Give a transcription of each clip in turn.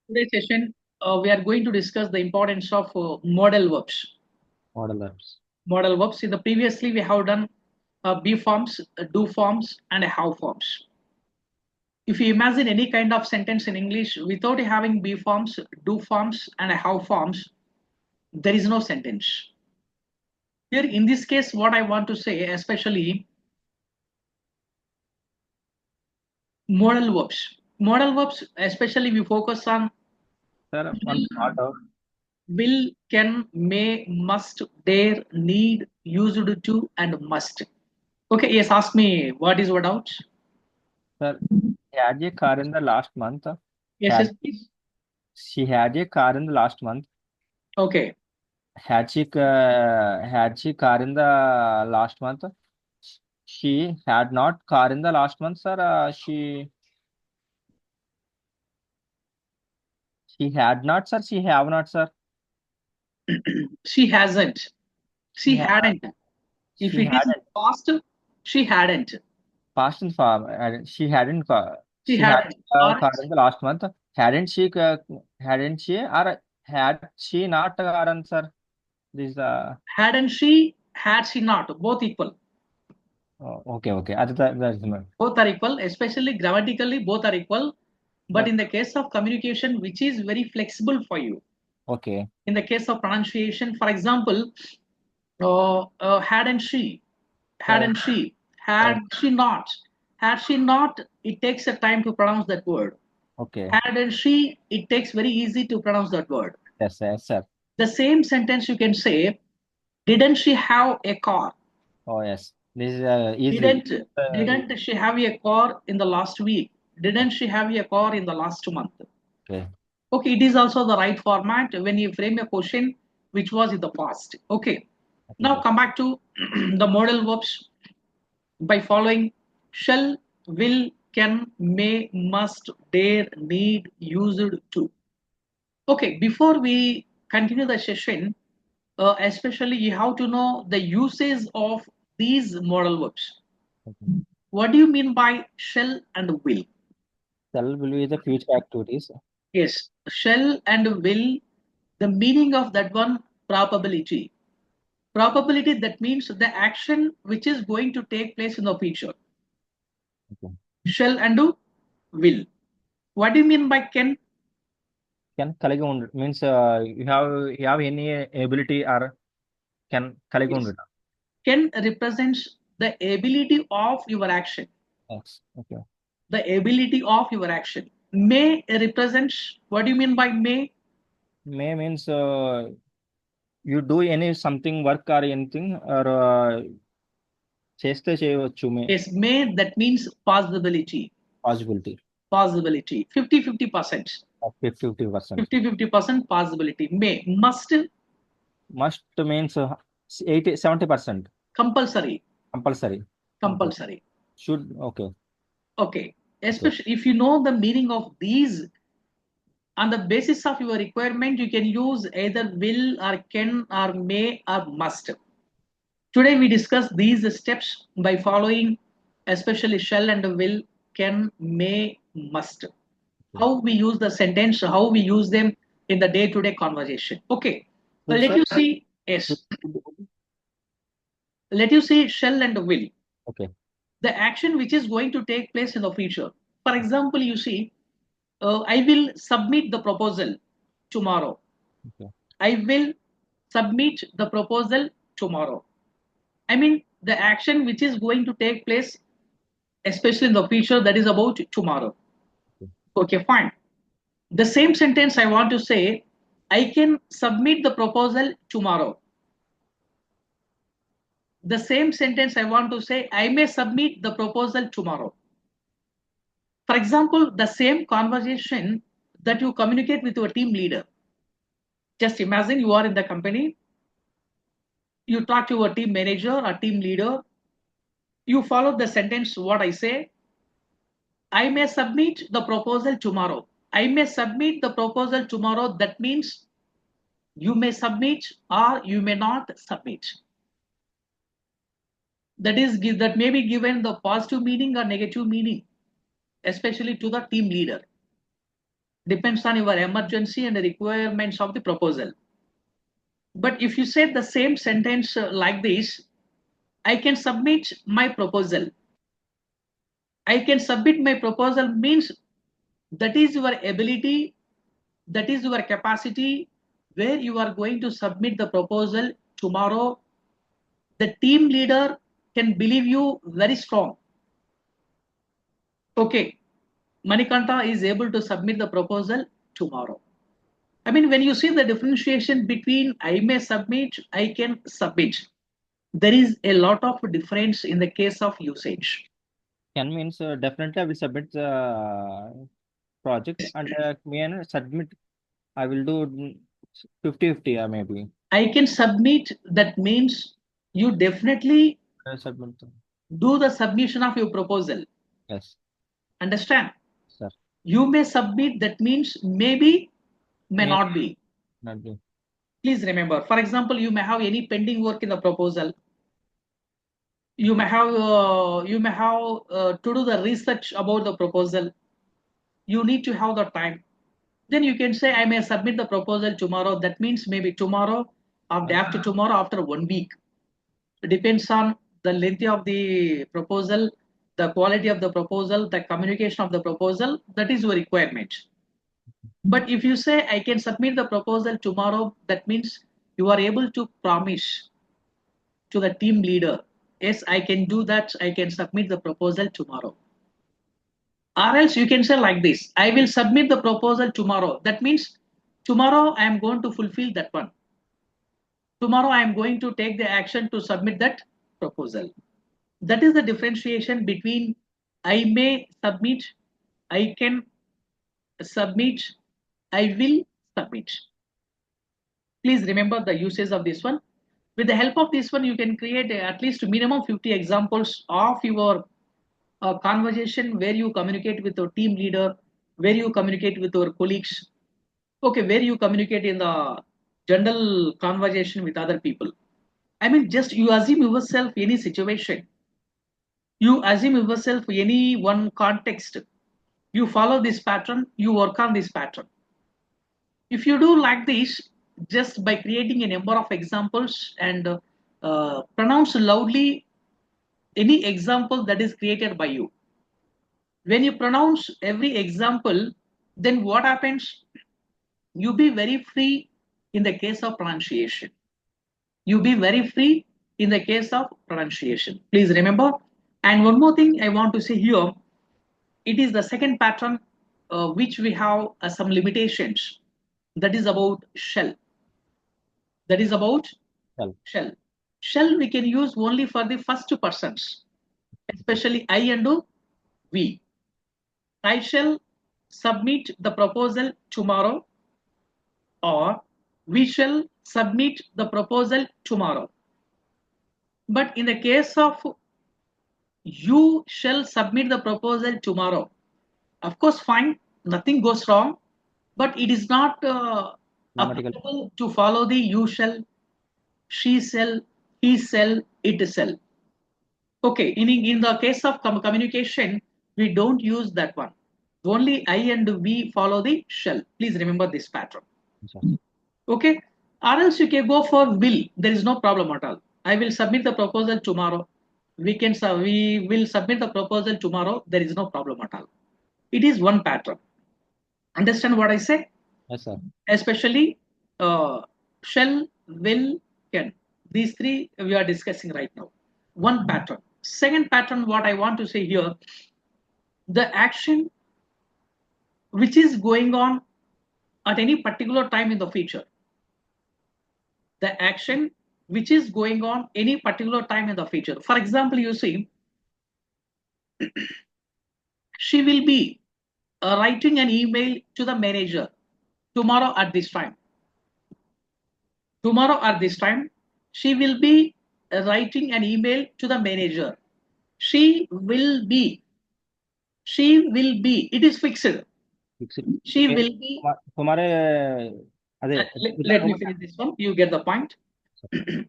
Today's session, we are going to discuss the importance of modal verbs. Model verbs. Modal verbs. In the previously, we have done be forms, do forms, and have forms. If you imagine any kind of sentence in English without having be forms, do forms, and have forms, there is no sentence. Here, in this case, what I want to say, especially modal verbs. Modal verbs, especially we focus on Sir, one small doubt. will, can, may, must, dare, need, used to, and must. Okay, yes, ask me what is what out. Sir, he had a car in the last month. Yes, Had yes, please. she had a car in the last month? Okay. Had she car in the last month? She had not car in the last month, sir. She had not, sir. She have not, sir. She hasn't. She She had hadn't. If she it is hadn't past, she hadn't. passed in farm. She hadn't car. She She had hadn't. a Or car in the last month. Hadn't she or had she not car, sir? This hadn't she, had she not. Both equal. Oh, okay, okay. That's my Both are equal, especially grammatically, both are equal. But but in the case of communication, which is very flexible for you, okay, in the case of pronunciation, for example, hadn't she, had hadn't she, had had she not, it takes a time to pronounce that word. okay. Hadn't she, it takes very easy to pronounce that word. Yes, yes, sir. The same sentence you can say, didn't she have a car? Oh yes. This is easily. Didn't Uh, didn't she have a car in the last week? Didn't she have a car in the last month? okay. Okay, it is also the right format when you frame a question which was in the past. Okay. Okay. Now come back to the modal verbs by following shall, will, can, may, must, dare, need, used to. Okay, before we continue the session, especially you have to know the usage of these modal verbs. Okay. What do you mean by shall and will? Shall will be the future activities. Yes, shall and will, the meaning of that one, probability. Probability, that means the action which is going to take place in the future. Okay. Shall and do, will. What do you mean by can? Can కలిగి ఉండు means you have any ability or can కలిగి Yes. ఉండుట. Can represents the ability of your action. Yes. Okay. The ability of your action. May represents, what do you mean by may? May means you do any something work or anything or చేస్తే చేయవచ్చు మే Yes, may, that means possibility. possibility Possibility. 50-50%. of 50%. 50-50% possibility. May. Must, Must means 70% compulsory. compulsory. Okay. Compulsory. Should okay. Okay. Okay. Especially if you know the meaning of these, on the basis of your requirement, you can use either will or can or may or must. Today we discuss these steps by following especially shall and will, can, may, must. Okay. How we use the sentence, how we use them in the day-to-day conversation. Okay. Should Let sir? you see, Should, yes, let you see shall and will. okay. The action which is going to take place in the future. For example, you see, I will submit the proposal tomorrow. Okay. I will submit the proposal tomorrow. I mean, the action which is going to take place, especially in the future, that is about tomorrow. Okay. Okay, fine. The same sentence I want to say, I can submit the proposal tomorrow. The same sentence I want to say, I may submit the proposal tomorrow. For example, the same conversation that you communicate with your team leader. Just imagine you are in the company, you talk to your team manager or team leader, you follow the sentence what I say, I may submit the proposal tomorrow. I may submit the proposal tomorrow. That means you may submit or you may not submit. that may be given the positive meaning or negative meaning, especially to the team leader. Depends on your emergency and the requirements of the proposal. But if you say the same sentence like this, I can submit my proposal. I can submit my proposal means that is your ability, that is your capacity, where you are going to submit the proposal tomorrow. The team leader can believe you very strong. Okay, Manikanta is able to submit the proposal tomorrow. I mean, when you see the differentiation between I may submit, I can submit, there is a lot of difference in the case of usage. Can means definitely I will submit the project and me and submit. I will do 50-50 maybe. I can submit, that means you definitely Submit. do the submission of your proposal. Yes, Understand? sir. You may submit, that means maybe, may May not be. not be. Please remember, for example, you may have any pending work in the proposal. You may have to do the research about the proposal. You need to have the time. Then you can say I may submit the proposal tomorrow. That means maybe tomorrow or day after tomorrow, after 1 week. It depends on the length of the proposal, the quality of the proposal, the communication of the proposal. That is your requirement. But if you say I can submit the proposal tomorrow, that means you are able to promise to the team leader, yes, I can do that. I can submit the proposal tomorrow. Or else you can say like this, I will submit the proposal tomorrow. That means tomorrow I am going to fulfill that one. Tomorrow I am going to take the action to submit that proposal. That is the differentiation between I may submit, I can submit, I will submit. Please remember the uses of this one. With the help of this one, you can create at least minimum 50 examples of your conversation where you communicate with your team leader, where you communicate with your colleagues, okay, where you communicate in the general conversation with other people. I mean, just you assume yourself any situation, you assume yourself any one context, you follow this pattern, you work on this pattern. If you do like this, just by creating a number of examples and pronounce loudly any example that is created by you. When you pronounce every example, then what happens? You be very free in the case of pronunciation. You be very free in the case of pronunciation. Please remember. And one more thing I want to say here, it is the second pattern which we have some limitations. That is about shall. That is about shall. Shall we can use only for the first persons, especially I and we. I shall submit the proposal tomorrow, or we shall submit the proposal tomorrow. But in the case of you shall submit the proposal tomorrow, of course, fine, nothing goes wrong, but it is not applicable to follow the you shall, she shall, he shall, it shall. Okay, in the case of communication, we don't use that one. Only I and we follow the shall. Please remember this pattern. Okay, or else you can go for will. There is no problem at all. I will submit the proposal tomorrow. We will submit the proposal tomorrow. There is no problem at all. It is one pattern. Understand what I say? Yes, sir. Especially shall, will, can. These three we are discussing right now. One pattern. Second pattern, what I want to say here, the action which is going on at any particular time in the future. The action which is going on any particular time in the future. For example, you see, she will be writing an email to the manager tomorrow at this time. Tomorrow at this time, she will be writing an email to the manager. She will be. She will be. It is fixed. She will be. Let me finish this one. You get the point.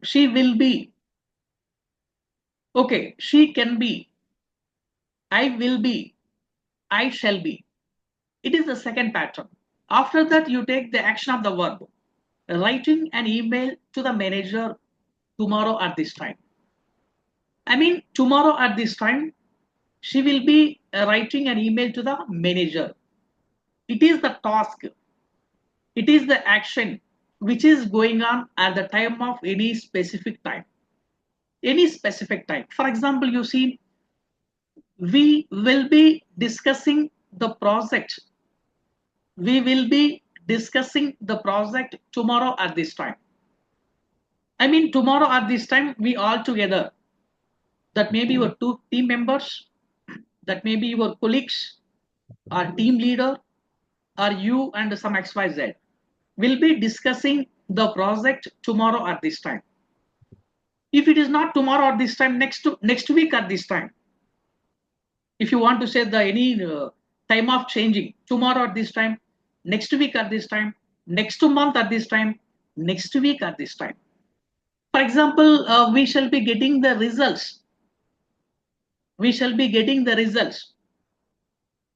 She will be Okay, she can be, I will be, I shall be. It is the second pattern. After that, you take the action of the verb. Writing an email to the manager tomorrow at this time. I mean, tomorrow at this time, she will be writing an email to the manager. It is the task, it is the action which is going on at the time of any specific time. Any specific time. For example, you see, we will be discussing the project. We will be discussing the project tomorrow at this time. I mean, tomorrow at this time, we all together, that may be your two team members, that may be your colleagues, or team leader, or you and some XYZ, will be discussing the project tomorrow at this time. If it is not tomorrow at this time, next week at this time. If you want to say the any time of changing, tomorrow at this time, next week at this time, next month at this time, next week at this time. For example, we shall be getting the results. We shall be getting the results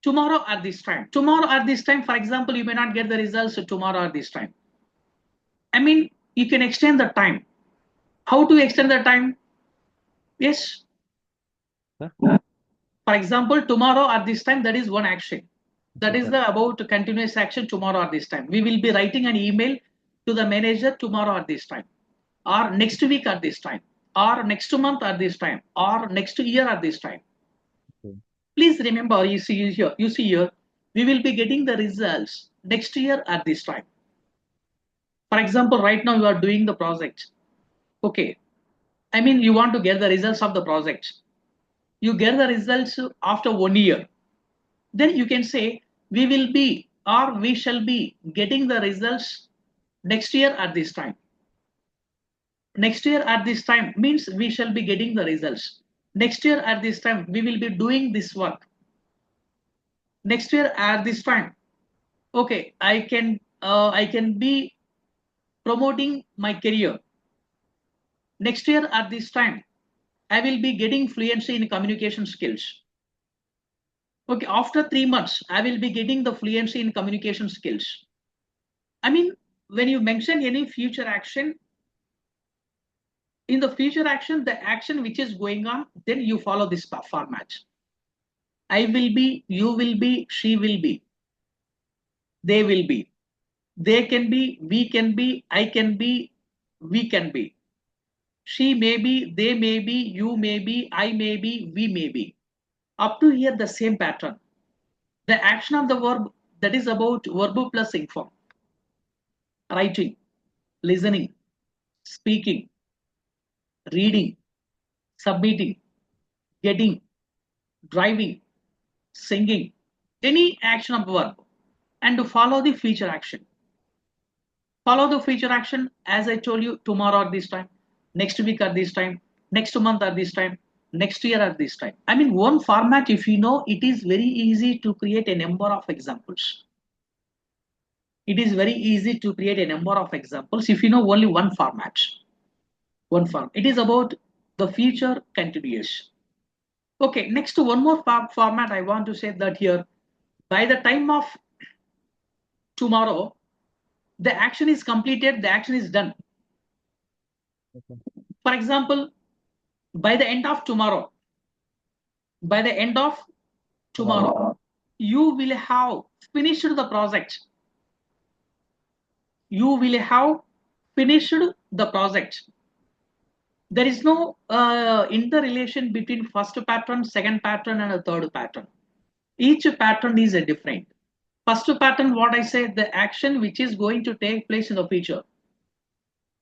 tomorrow at this time. Tomorrow at this time, for example, you may not get the results tomorrow at this time. I mean, you can extend the time. How to extend the time? Yes. For example, tomorrow at this time, that is one action. That is the about continuous action tomorrow at this time. We will be writing an email to the manager tomorrow at this time, or next week at this time, or next month at this time, or next year at this time. Please remember, you see here, we will be getting the results next year at this time. For example, right now you are doing the project. Okay. I mean, you want to get the results of the project. You get the results after 1 year. Then you can say, we will be, or we shall be getting the results next year at this time. Next year at this time means we shall be getting the results. Next year at this time, we will be doing this work. Next year at this time, okay, I can be promoting my career. Next year at this time, I will be getting fluency in communication skills. Okay, after 3 months, I will be getting the fluency in communication skills. I mean, when you mention any future action, in the future action, the action which is going on, then you follow this format. I will be, you will be, she will be, they will be, they can be, we can be, I can be, we can be. She may be, they may be, you may be, I may be, we may be. Up to here, the same pattern. The action of the verb, that is about verb plus inform. Writing, listening, speaking, reading, submitting, getting, driving, singing, any action of verb, and to follow the future action. Follow the future action as I told you, tomorrow at this time, next week at this time, next month at this time, next year at this time. I mean, one format, if you know, it is very easy to create a number of examples. It is very easy to create a number of examples if you know only one format. One form. It is about the future continuous. Okay, next to one more format, I want to say that here, by the time of tomorrow, the action is completed, the action is done. Okay. For example, by the end of tomorrow, you will have finished the project. You will have finished the project. There is no interrelation between first pattern, second pattern, and a third pattern. Each pattern is a different. First pattern, what I say, the action which is going to take place in the future.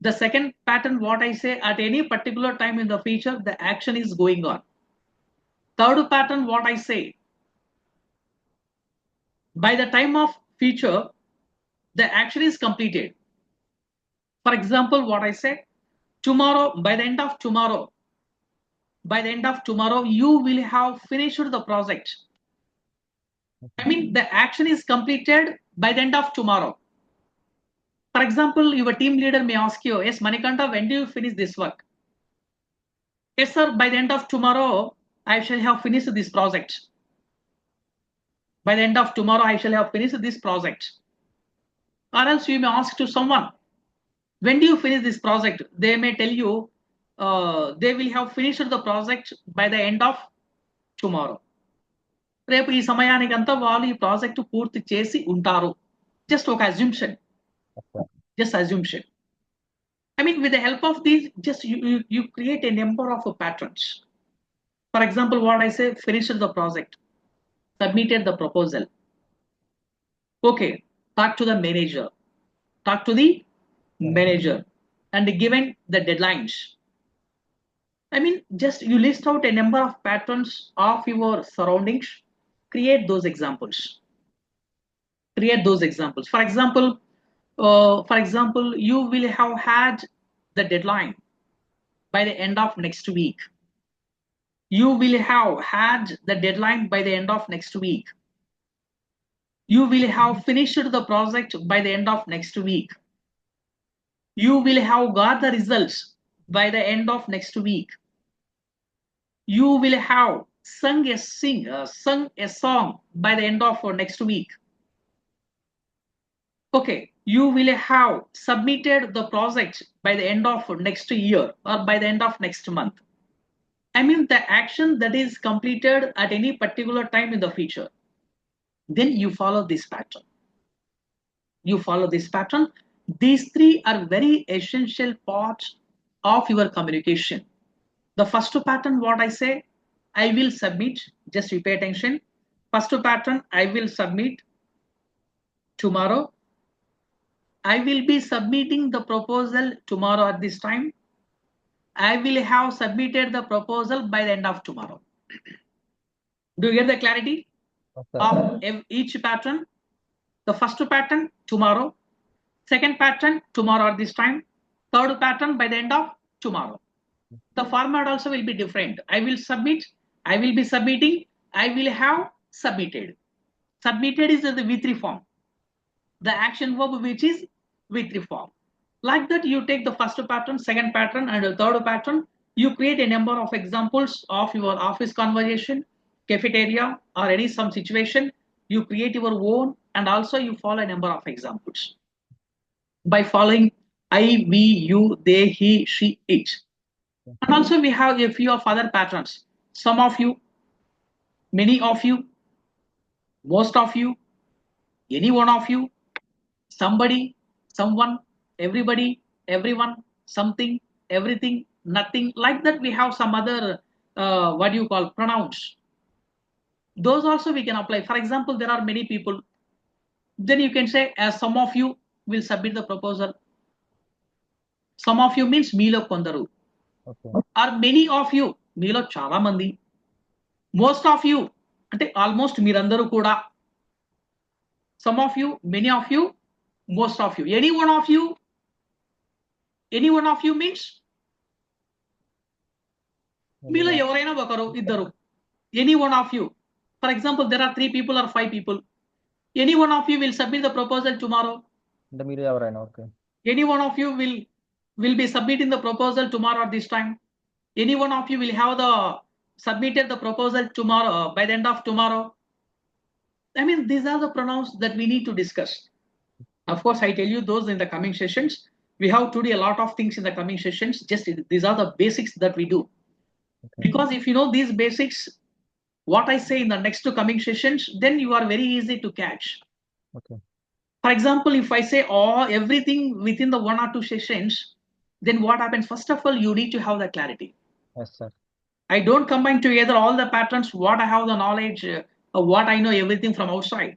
The second pattern, what I say, at any particular time in the future, the action is going on. Third pattern, what I say, by the time of future, the action is completed. For example, what I say, tomorrow, by the end of tomorrow, you will have finished the project. I mean, the action is completed by the end of tomorrow. For example, your team leader may ask you, yes, Manikanta, when do you finish this work? Yes, sir, by the end of tomorrow, I shall have finished this project. By the end of tomorrow, I shall have finished this project. Or else you may ask to someone, when do you finish this project? They may tell you they will have finished the project by the end of tomorrow. రేపు ఈ సమయానికంతా వాళ్ళు ఈ project పూర్తి చేసి ఉంటారు. Just ఒక అజ్యూమ్షన్. Just assumption. I mean, with the help of these, just you create a number of patterns. For example, what I say, finished the project, submitted the proposal. Okay, talk to the manager. Talk to the manager and given the deadlines. I mean, just you list out a number of patterns of your surroundings, create those examples. Create those examples. For example, you will have had the deadline by the end of next week. You will have had the deadline by the end of next week. You will have finished the project by the end of next week. You will have got the results by the end of next week. You will have sung a song by the end of next week. Okay, you will have submitted the project by the end of next year or by the end of next month. I mean, the action that is completed at any particular time in the future. Then you follow this pattern. You follow this pattern. These three are very essential parts of your communication. The first pattern, what I say, I will submit. Just you pay attention. First pattern, I will submit tomorrow. I will be submitting the proposal tomorrow at this time. I will have submitted the proposal by the end of tomorrow. Do you get the clarity of each pattern? The first pattern, tomorrow. Second pattern, tomorrow at this time. Third pattern, by the end of tomorrow. The format also will be different. I will submit. I will be submitting. I will have submitted. Submitted is the V3 form. The action verb which is V3 form. Like that, you take the first pattern, second pattern, and the third pattern. You create a number of examples of your office conversation, cafeteria, or any some situation. You create your own, and also you follow a number of examples. By following I, we, you, they, he, she, it. And also we have a few of other patterns. Some of you, many of you, most of you, any one of you, somebody, someone, everybody, everyone, something, everything, nothing. Like that, we have some other what do you call pronouns. Those also we can apply. For example, there are many people. Then you can say, as some of you will submit the proposal. Some of you means meelo kondaru. Okay. Or many of you, meelo chala mandi. Most of you, ante almost meerandaru kuda. Some of you, many of you, most of you. Any one of you means మీలో ఎవరైనా ఒకరు ఇద్దరు. Any one of you. For example, there are 3 people or 5 people. Any one of you will submit the proposal tomorrow. అంటే మీరు ఎవరైనా okay. Any one of you will be submitting the proposal tomorrow at this time. Any one of you will have submitted the proposal tomorrow by the end of tomorrow. I mean, these are the pronouns that we need to discuss. Of course, I tell you those in the coming sessions. We have to do a lot of things in the coming sessions. Just these are the basics that we do. Okay. Because if you know these basics, what I say in the next 2 coming sessions, then you are very easy to catch. Okay. For example, if I say everything within the 1 or 2 sessions, then what happens? First of all, you need to have the clarity. Yes, sir. I don't combine together all the patterns, what I have the knowledge, what I know everything from outside.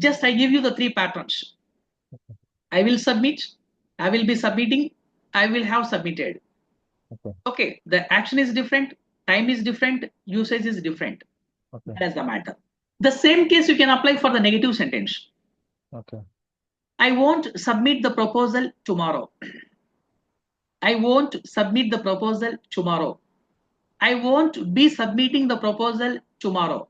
Just I give you the 3 patterns. Okay. I will submit, I will be submitting, I will have submitted. Okay. Okay, the action is different, time is different, usage is different. Okay. That's the matter. The same case you can apply for the negative sentence. Okay. I won't submit the proposal tomorrow. I won't submit the proposal tomorrow. I won't be submitting the proposal tomorrow.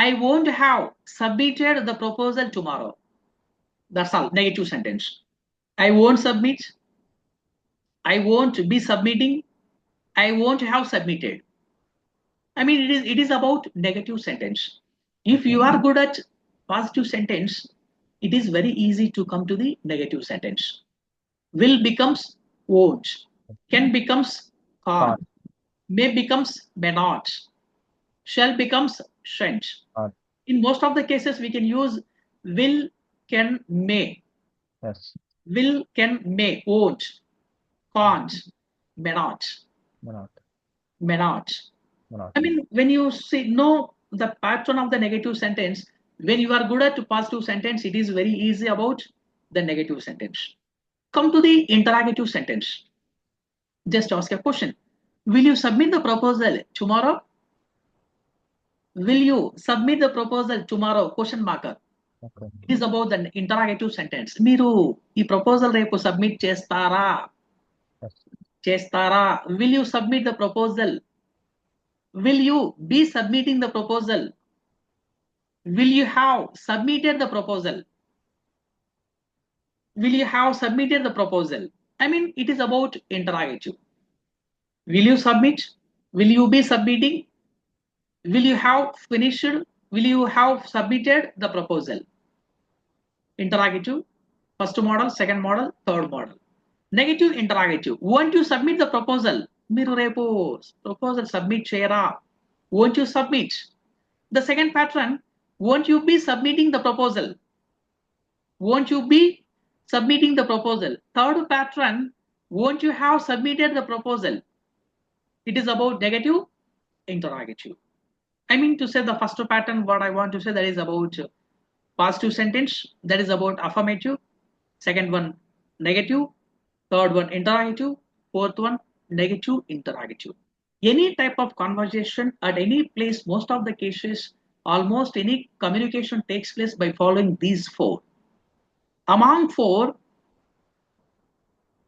I won't have submitted the proposal tomorrow. That's all, negative sentence. I won't submit. I won't be submitting. I won't have submitted. I mean, it is about negative sentence. If you are good at positive sentence, it is very easy to come to the negative sentence. Will becomes won't. Can becomes can't. May becomes may not. Shall becomes shan't. In most of the cases, we can use will, can, may. Yes. Will, can, may, won't, can't, may not, may not. I mean, when you see know the pattern of the negative sentence, when you are good at positive sentence, it is very easy about the negative sentence. Come to the interrogative sentence. Just ask a question. Will you submit the proposal tomorrow? Will you submit the proposal tomorrow? Question marker. Okay. It is about the interrogative sentence. మీరు ఈ proposal రేపు submit చేస్తారా? చేస్తారా? Will you submit the proposal? Will you be submitting the proposal? Will you have submitted the proposal? Will you have submitted the proposal? I mean, it is about interrogative. Will you submit? Will you be submitting? Will you have finished? Will you have submitted the proposal? Interrogative, first model, second model, third model. Negative interrogative. Won't you submit the proposal? మీరు రేపు proposal submit చేయరా? Won't you submit? The second pattern, won't you be submitting the proposal? Won't you be submitting the proposal? Third pattern, won't you have submitted the proposal? It is about negative interrogative. I mean to say the first pattern, what I want to say, that is about positive sentence, that is about affirmative. Second one, negative. Third one, interrogative. Fourth one, negative interrogative. Any type of conversation at any place, most of the cases, almost any communication takes place by following these four. Among four,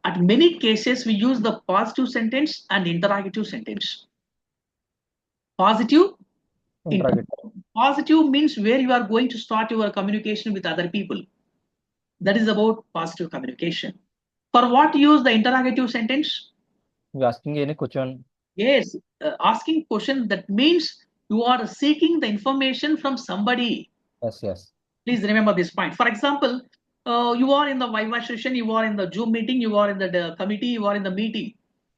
at many cases, we use the positive sentence and interrogative sentence. Positive, positive means where you are going to start your communication with other people. That is about positive communication. For what use the interrogative sentence? You're asking any question. Yes, asking question, that means you are seeking the information from somebody. Yes. Please remember this point. For example, you are in the Viva session, you are in the Zoom meeting, you are in the committee, you are in the meeting.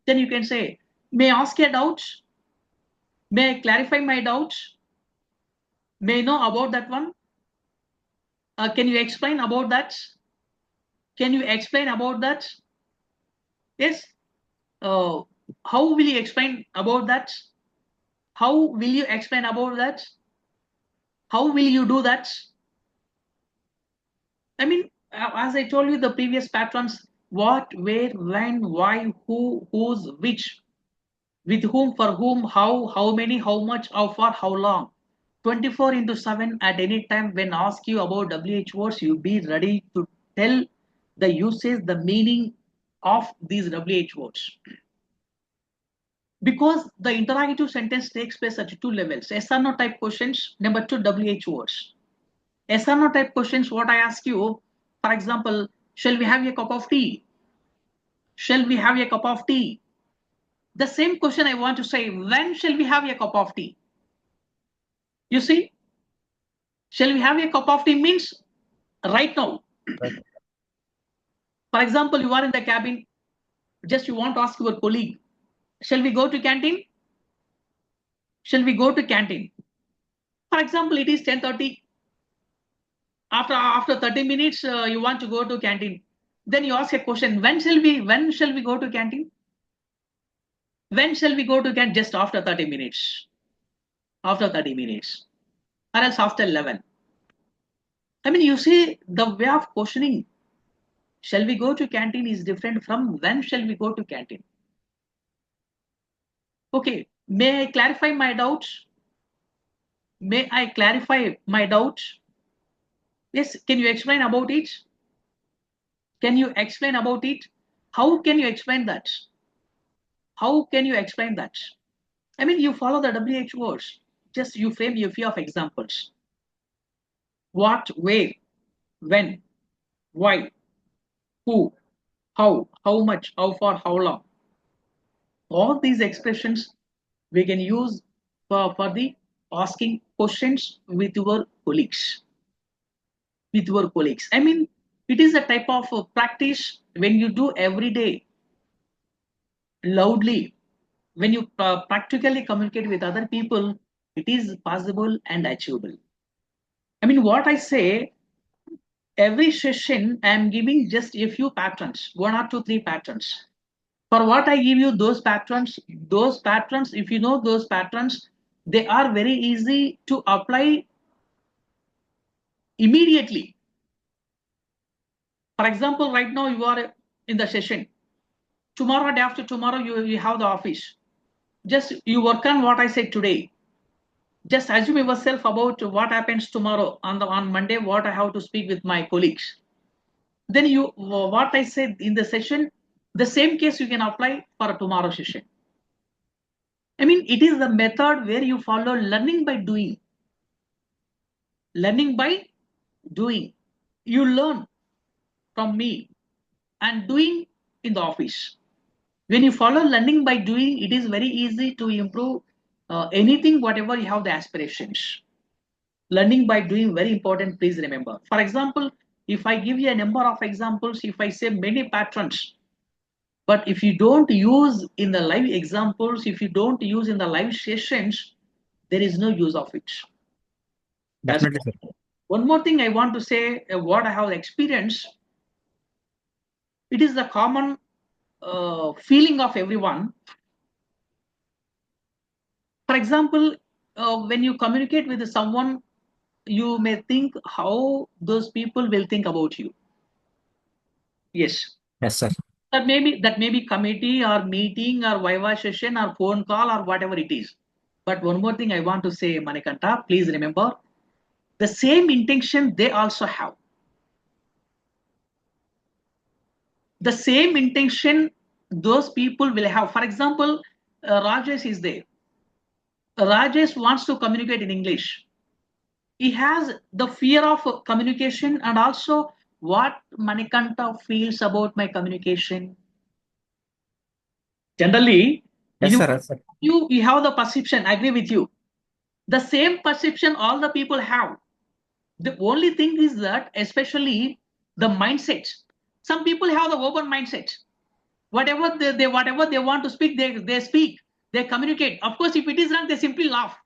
Then you can say, may I ask a doubt? May I clarify my doubt? May I know about that one? Can you explain about that? Can you explain about that? Yes. How will you explain about that? How will you explain about that? How will you do that? I mean, as I told you, the previous patterns: what, where, when, why, who, whose, which, with whom, for whom, how many, how much, how far, how long. 24/7 at any time when ask you about WH words, you be ready to tell the usage, the meaning of these WH words. Because the interrogative sentence takes place at two levels: yes or no type questions, number two, WH words. Yes or no type questions, what I ask you, for example, shall we have a cup of tea? Shall we have a cup of tea? The same question I want to say, when shall we have a cup of tea? You see, shall we have a cup of tea means right now. Right. For example, you are in the cabin, just you want to ask your colleague, shall we go to canteen? Shall we go to canteen? For example, it is 10:30. After 30 minutes, you want to go to canteen. Then you ask a question, when shall we go to canteen? When shall we go to canteen? Just after 30 minutes. After 30 minutes. Or else after 11. I mean, you see, the way of questioning, shall we go to canteen, is different from when shall we go to canteen. Okay, may I clarify my doubts? May I clarify my doubts? Yes, can you explain about it? Can you explain about it? How can you explain that? How can you explain that? I mean, you follow the WH words. Just you frame a few of examples. What, where, when, why, who, how much, how far, how long. All these expressions we can use for the asking questions with your colleagues. With your colleagues. I mean, it is a type of practice when you do every day loudly, when you practically communicate with other people, it is possible and achievable. I mean, what I say, every session I am giving just a few patterns, 1 or 2, 3 patterns. For what I give you those patterns, if you know those patterns, they are very easy to apply immediately. For example, right now you are in the session. Tomorrow, day after tomorrow, you have the office. Just you work on what I said today. Just assume yourself about what happens tomorrow on Monday, what I have to speak with my colleagues. Then what I said in the session, the same case you can apply for a tomorrow session. I mean, it is the method where you follow learning by doing. Learning by doing. You learn from me and doing in the office. When you follow learning by doing, it is very easy to improve anything, whatever you have the aspirations. Learning by doing, very important, please remember. For example, if I give you a number of examples, if I say many patterns, but if you don't use in the live examples, if you don't use in the live sessions, there is no use of it. Definitely, sir. One more thing I want to say, what I have experienced, it is the common feeling of everyone. For example, when you communicate with someone, you may think how those people will think about you. Yes. Yes, sir. That may be committee or meeting or Viva session or phone call or whatever it is. But one more thing I want to say, Manikanta, please remember, the same intention they also have. The same intention those people will have. For example, Rajesh is there. Rajesh wants to communicate in English. He has the fear of communication and also what Manikanta feels about my communication. Generally, Yes, sir. Yes, sir. you have the perception, I agree with you. The same perception all the people have. The only thing is that, especially the mindset. Some people have the open mindset. Whatever they want to speak, they speak, they communicate. Of course, if it is wrong, they simply laugh.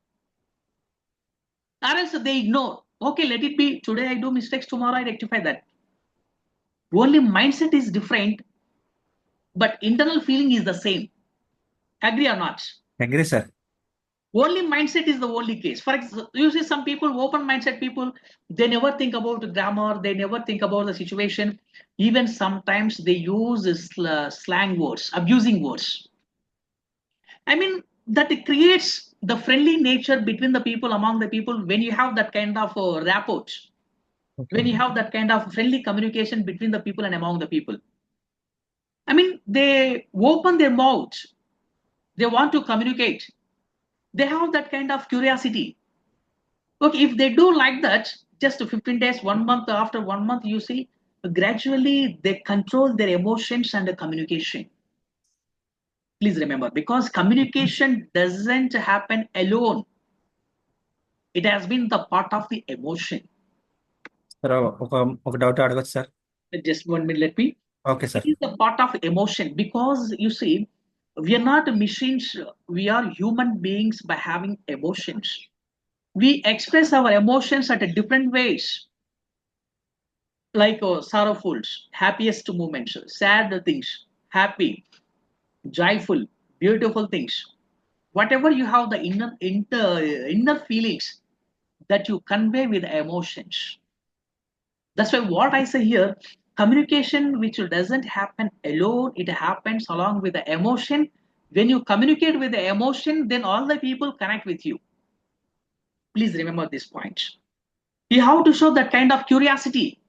Or else they ignore. Okay, let it be. Today I do mistakes, tomorrow I rectify that. Only mindset is different, but internal feeling is the same. Agree or not? Agree, sir. Only mindset is the only case. For example, you see some people, open mindset people, they never think about the grammar, they never think about the situation. Even sometimes they use slang words, abusing words. I mean, that it creates the friendly nature between the people, among the people, when you have that kind of rapport, when you have that kind of friendly communication between the people and among the people. I mean, they open their mouth, they want to communicate. They have that kind of curiosity. Okay, if they do like that, just 15 days, 1 month, after 1 month, you see, gradually they control their emotions and the communication. Please remember, because communication doesn't happen alone. It has been the part of the emotion. Sir, ఒక doubt అడగచ్చు sir. Just 1 minute, let me. Okay, sir. It is the part of emotion because you see, we are not machines, we are human beings by having emotions. We express our emotions at different ways, like sorrowful, happiest moments, sad things, happy, joyful, beautiful things. Whatever you have the inner feelings that you convey with emotions. That's why what I say here, communication which doesn't happen alone, it happens along with the emotion. When you communicate with the emotion, then all the people connect with you. Please remember this point. You have to show that kind of curiosity.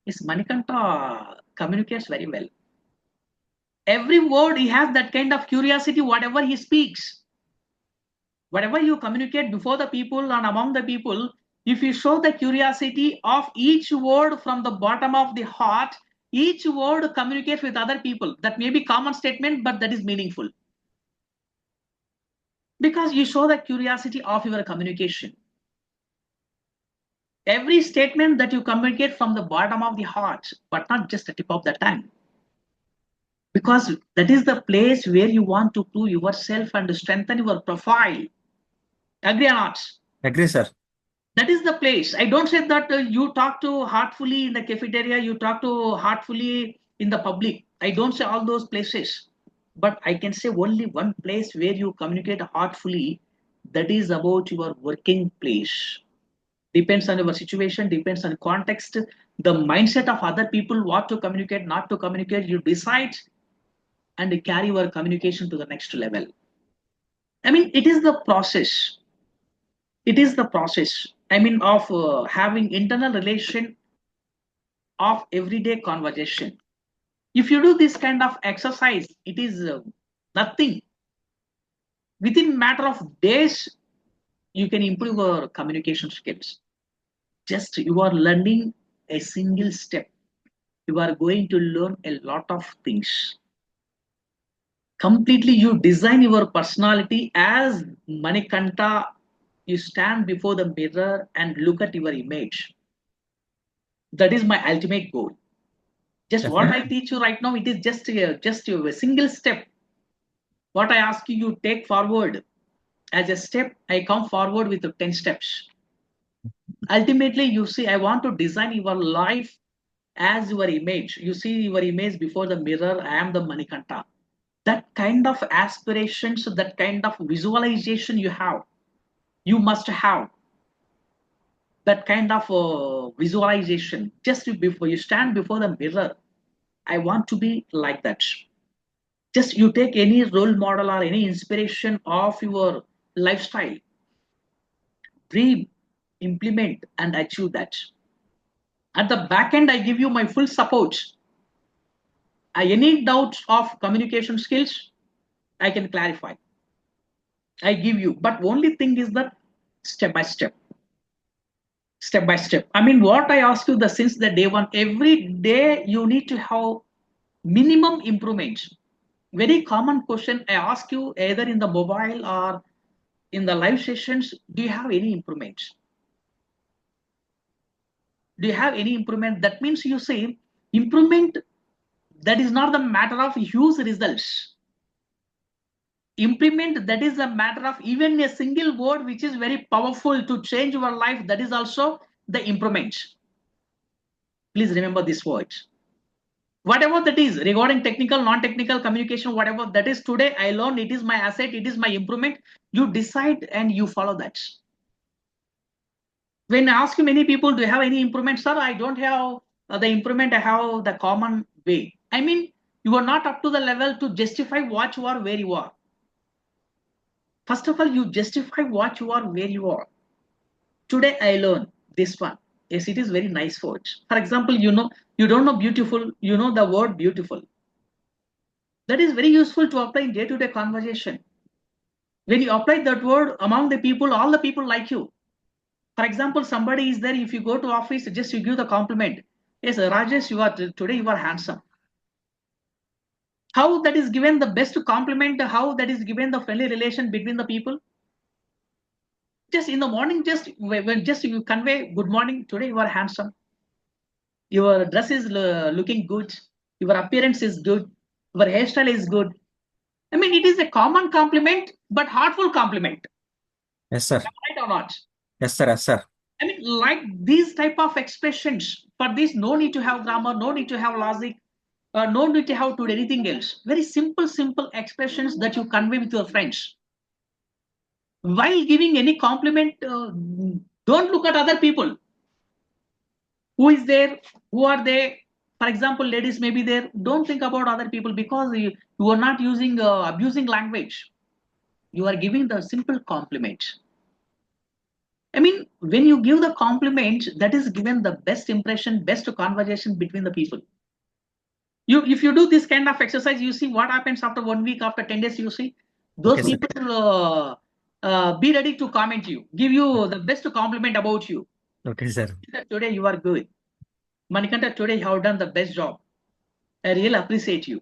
Yes, Manikanta communicates very well. Every word he has that kind of curiosity, whatever he speaks. Whatever you communicate before the people and among the people, if you show the curiosity of each word from the bottom of the heart, each word communicates with other people. That may be common statement, but that is meaningful. Because you show the curiosity of your communication. Every statement that you communicate from the bottom of the heart, but not just the tip of the tongue. Because that is the place where you want to prove yourself and strengthen your profile. Agree or not? Agree, sir. That is the place. I don't say that you talk to heartfully in the cafeteria, you talk to heartfully in the public. I don't say all those places. But I can say only one place where you communicate heartfully, that is about your working place. Depends on your situation, depends on context, the mindset of other people, what to communicate, not to communicate. You decide and carry your communication to the next level. I mean, it is the process. It is the process. I mean, of having internal relation of everyday conversation. If you do this kind of exercise, it is nothing. Within matter of days, you can improve your communication skills. Just you are learning a single step. You are going to learn a lot of things. Completely, you design your personality as Manikanta. You stand before the mirror and look at your image. That is my ultimate goal. Just what I teach you right now, it is just a single step. What I ask you, you take forward as a step. I come forward with 10 steps. Ultimately, you see, I want to design your life as your image. You see your image before the mirror. I am the Manikanta. That kind of aspirations, that kind of visualization you must have that kind of visualization. Just before you stand before the mirror, I want to be like that. Just you take any role model or any inspiration of your lifestyle, dream, implement, and achieve that. At the back end, I give you my full support. Any doubts of communication skills, I can clarify. I give you, but only thing is that step by step. Step by step. I mean, what I ask you the since the day one, every day you need to have minimum improvements. Very common question I ask you either in the mobile or in the live sessions. Do you have any improvements? Do you have any improvement? That means you say improvement. That is not the matter of huge results. Implement, that is a matter of even a single word which is very powerful to change your life. That is also the improvement. Please remember this word. Whatever that is regarding technical, non-technical communication, whatever that is today, I learned it is my asset, it is my improvement. You decide and you follow that. When I ask you many people, do you have any improvement? Sir, I don't have the improvement, I have the common way. I mean, you are not up to the level to justify what you are, where you are. First of all, you justify what you are, where you are. Today I learned this one. Yes, it is very nice word. For example, you don't know beautiful, you know the word beautiful. That is very useful to apply in day-to-day conversation. When you apply that word among the people, all the people like you. For example, somebody is there, if you go to office, just you give the compliment. Yes, Rajesh, today you are handsome. How that is given the best compliment, how that is given the friendly relation between the people. Just in the morning, just when just you convey good morning, today you are handsome. Your dress is looking good. Your appearance is good. Your hairstyle is good. I mean, it is a common compliment, but heartful compliment. Yes, sir. Right or not? Yes, sir. Yes, sir. I mean, like these type of expressions, for this, no need to have grammar, no need to have logic, no need to have to do anything else. Very simple expressions that you convey with your friends. While giving any compliment, don't look at other people. Who is there? Who are they? For example, ladies may be there. Don't think about other people because you are not using abusing language. You are giving the simple compliment. I mean, when you give the compliment, that is given the best impression, best conversation between the people. If you do this kind of exercise, you see what happens after 1 week, after 10 days, you see those Okay, sir. people be ready to comment you, give you the best compliment about you. Okay, sir. Today you are good. Manikanta, today you have done the best job. I really appreciate you.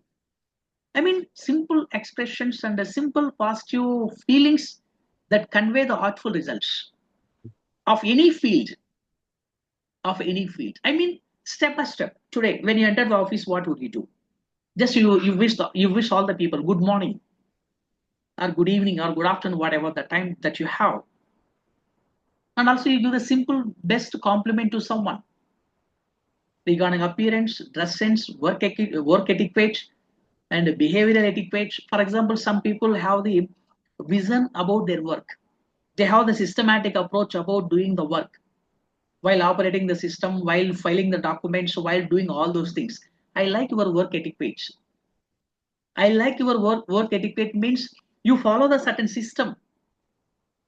I mean, simple expressions and simple positive feelings that convey the artful results of any field, of any field. I mean, step by step. Today, when you enter the office, what would you do? Just you wish all the people good morning or good evening or good afternoon, whatever the time that you have. And also you give the simple best compliment to someone regarding appearance, dress sense, work etiquette, and behavioral etiquette. For example, some people have the vision about their work. They have the systematic approach about doing the work while operating the system, while filing the documents, while doing all those things. I like your work etiquette. I like your work etiquette means you follow the certain system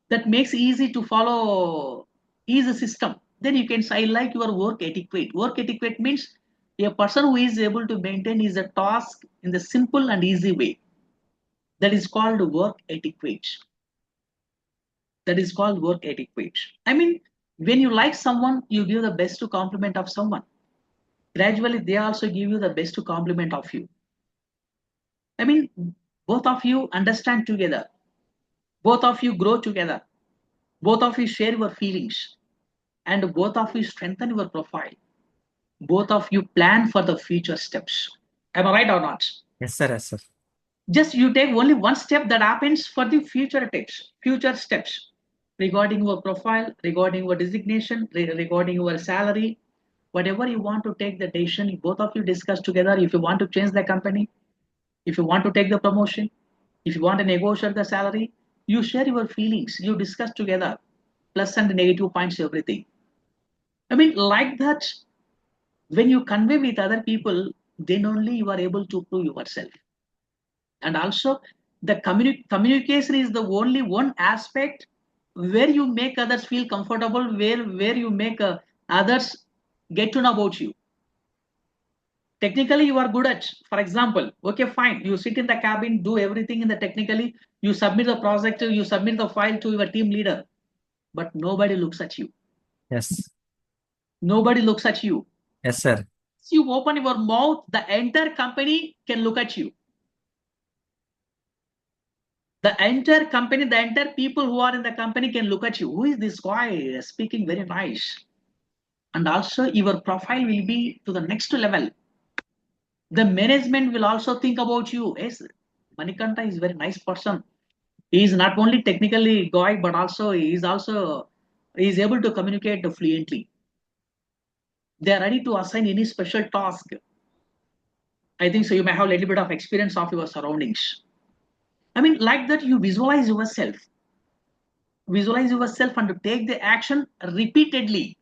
that makes easy to follow is a system. Then you can say, I like your work etiquette. Work etiquette means a person who is able to maintain his task in the simple and easy way. That is called work etiquette. That is called work etiquette. I mean, when you like someone, you give the best to compliment of someone. Gradually, they also give you the best to compliment of you. I mean, both of you understand together. Both of you grow together. Both of you share your feelings. And both of you strengthen your profile. Both of you plan for the future steps. Am I right or not? Yes, sir. Yes, sir. Just you take only one step that happens for the future steps regarding your profile, regarding your designation, regarding your salary, whatever you want to take the decision, both of you discuss together. If you want to change the company, if you want to take the promotion, if you want to negotiate the salary, you share your feelings, you discuss together, plus and negative points, everything. I mean, like that, when you convey with other people, then only you are able to prove yourself. And also, the communication is the only one aspect where you make others feel comfortable, where you make others get to know about you. Technically, you are good at, for example, okay, fine, you sit in the cabin, do everything in the technically, you submit the project, you submit the file to your team leader, but nobody looks at you. Yes. Nobody looks at you. Yes, sir. You open your mouth, the entire company can look at you. The entire company, the entire people who are in the company can look at you. Who is this guy speaking very nice? And also your profile will be to the next level. The management will also think about you. Yes, Manikanta is a very nice person. He is not only technically guy, but also he is able to communicate fluently. They are ready to assign any special task. I think so. You may have a little bit of experience of your surroundings. I mean, like that, you visualize yourself. Visualize yourself and take the action repeatedly.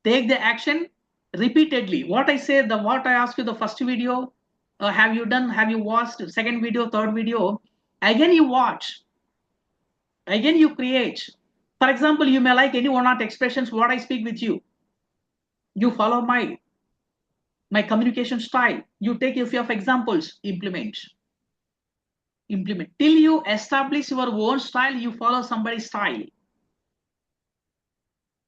Take the action repeatedly. What I asked you the first video, have you done, have you watched, second video, third video, again you watch, again you create. For example, you may like any one or two expressions, what I speak with you. You follow my communication style. You take a few of examples, implement. Till you establish your own style, you follow somebody's style.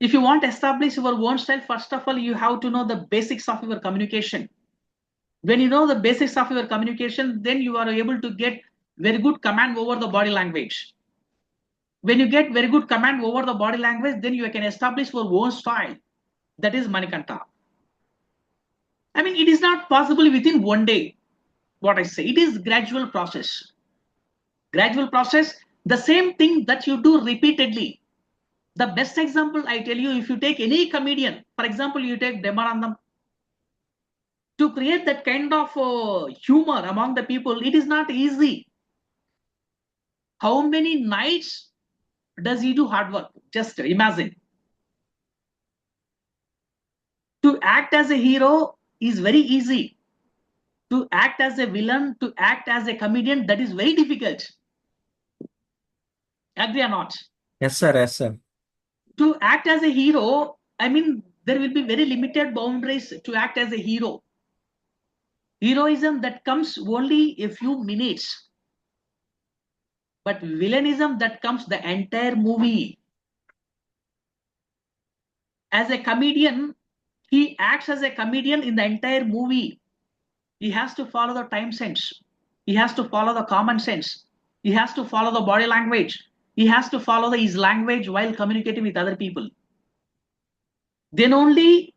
If you want to establish your own style, first of all, you have to know the basics of your communication. When you know the basics of your communication, then you are able to get very good command over the body language. When you get very good command over the body language, then you can establish your own style. That is Manikanta. I mean, it is not possible within one day. What I say, it is gradual process. Gradual process, the same thing that you do repeatedly. The best example I tell you, if you take any comedian, for example, you take Demanandam, to create that kind of humor among the people, it is not easy. How many nights does he do hard work? Just imagine. To act as a hero is very easy. To act as a villain, to act as a comedian, that is very difficult. Agree or not? Yes, sir. Yes, sir. To act as a hero, I mean, there will be very limited boundaries to act as a hero. Heroism that comes only a few minutes. But villainism that comes the entire movie. As a comedian, he acts as a comedian in the entire movie. He has to follow the time sense. He has to follow the common sense. He has to follow the body language. He has to follow his language while communicating with other people. Then only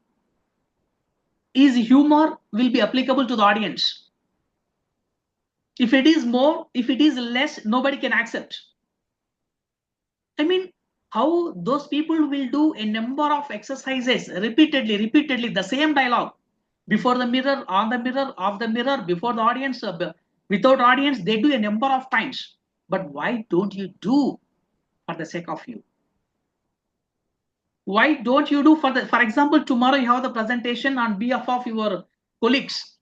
his humor will be applicable to the audience. If it is more, if it is less, nobody can accept. I mean, how those people will do a number of exercises repeatedly, the same dialogue before the mirror, on the mirror, off the mirror, before the audience, without audience, they do a number of times. But why don't you do for the sake of you? Why don't you do for example, tomorrow you have the presentation on behalf of your colleagues.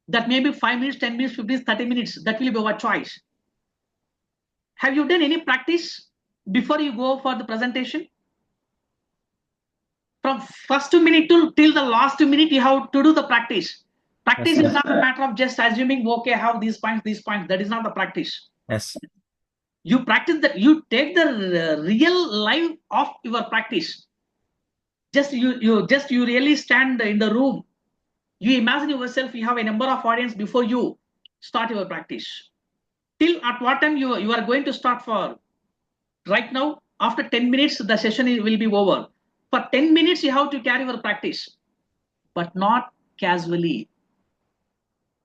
That may be 5 minutes, 10 minutes, 15 minutes, 30 minutes. That will be your choice. Have you done any practice before you go for the presentation? From first minute till the last minute, you have to do the practice. Practice Yes, is not a matter of just assuming, okay, I have these points. That is not the practice. Yes. You practice that. You take the real life of your practice. You really stand in the room. You imagine yourself. You have a number of audience before you start your practice. Till at what time you are going to start for? Right now, after 10 minutes, the session will be over. For 10 minutes, you have to carry your practice, but not casually.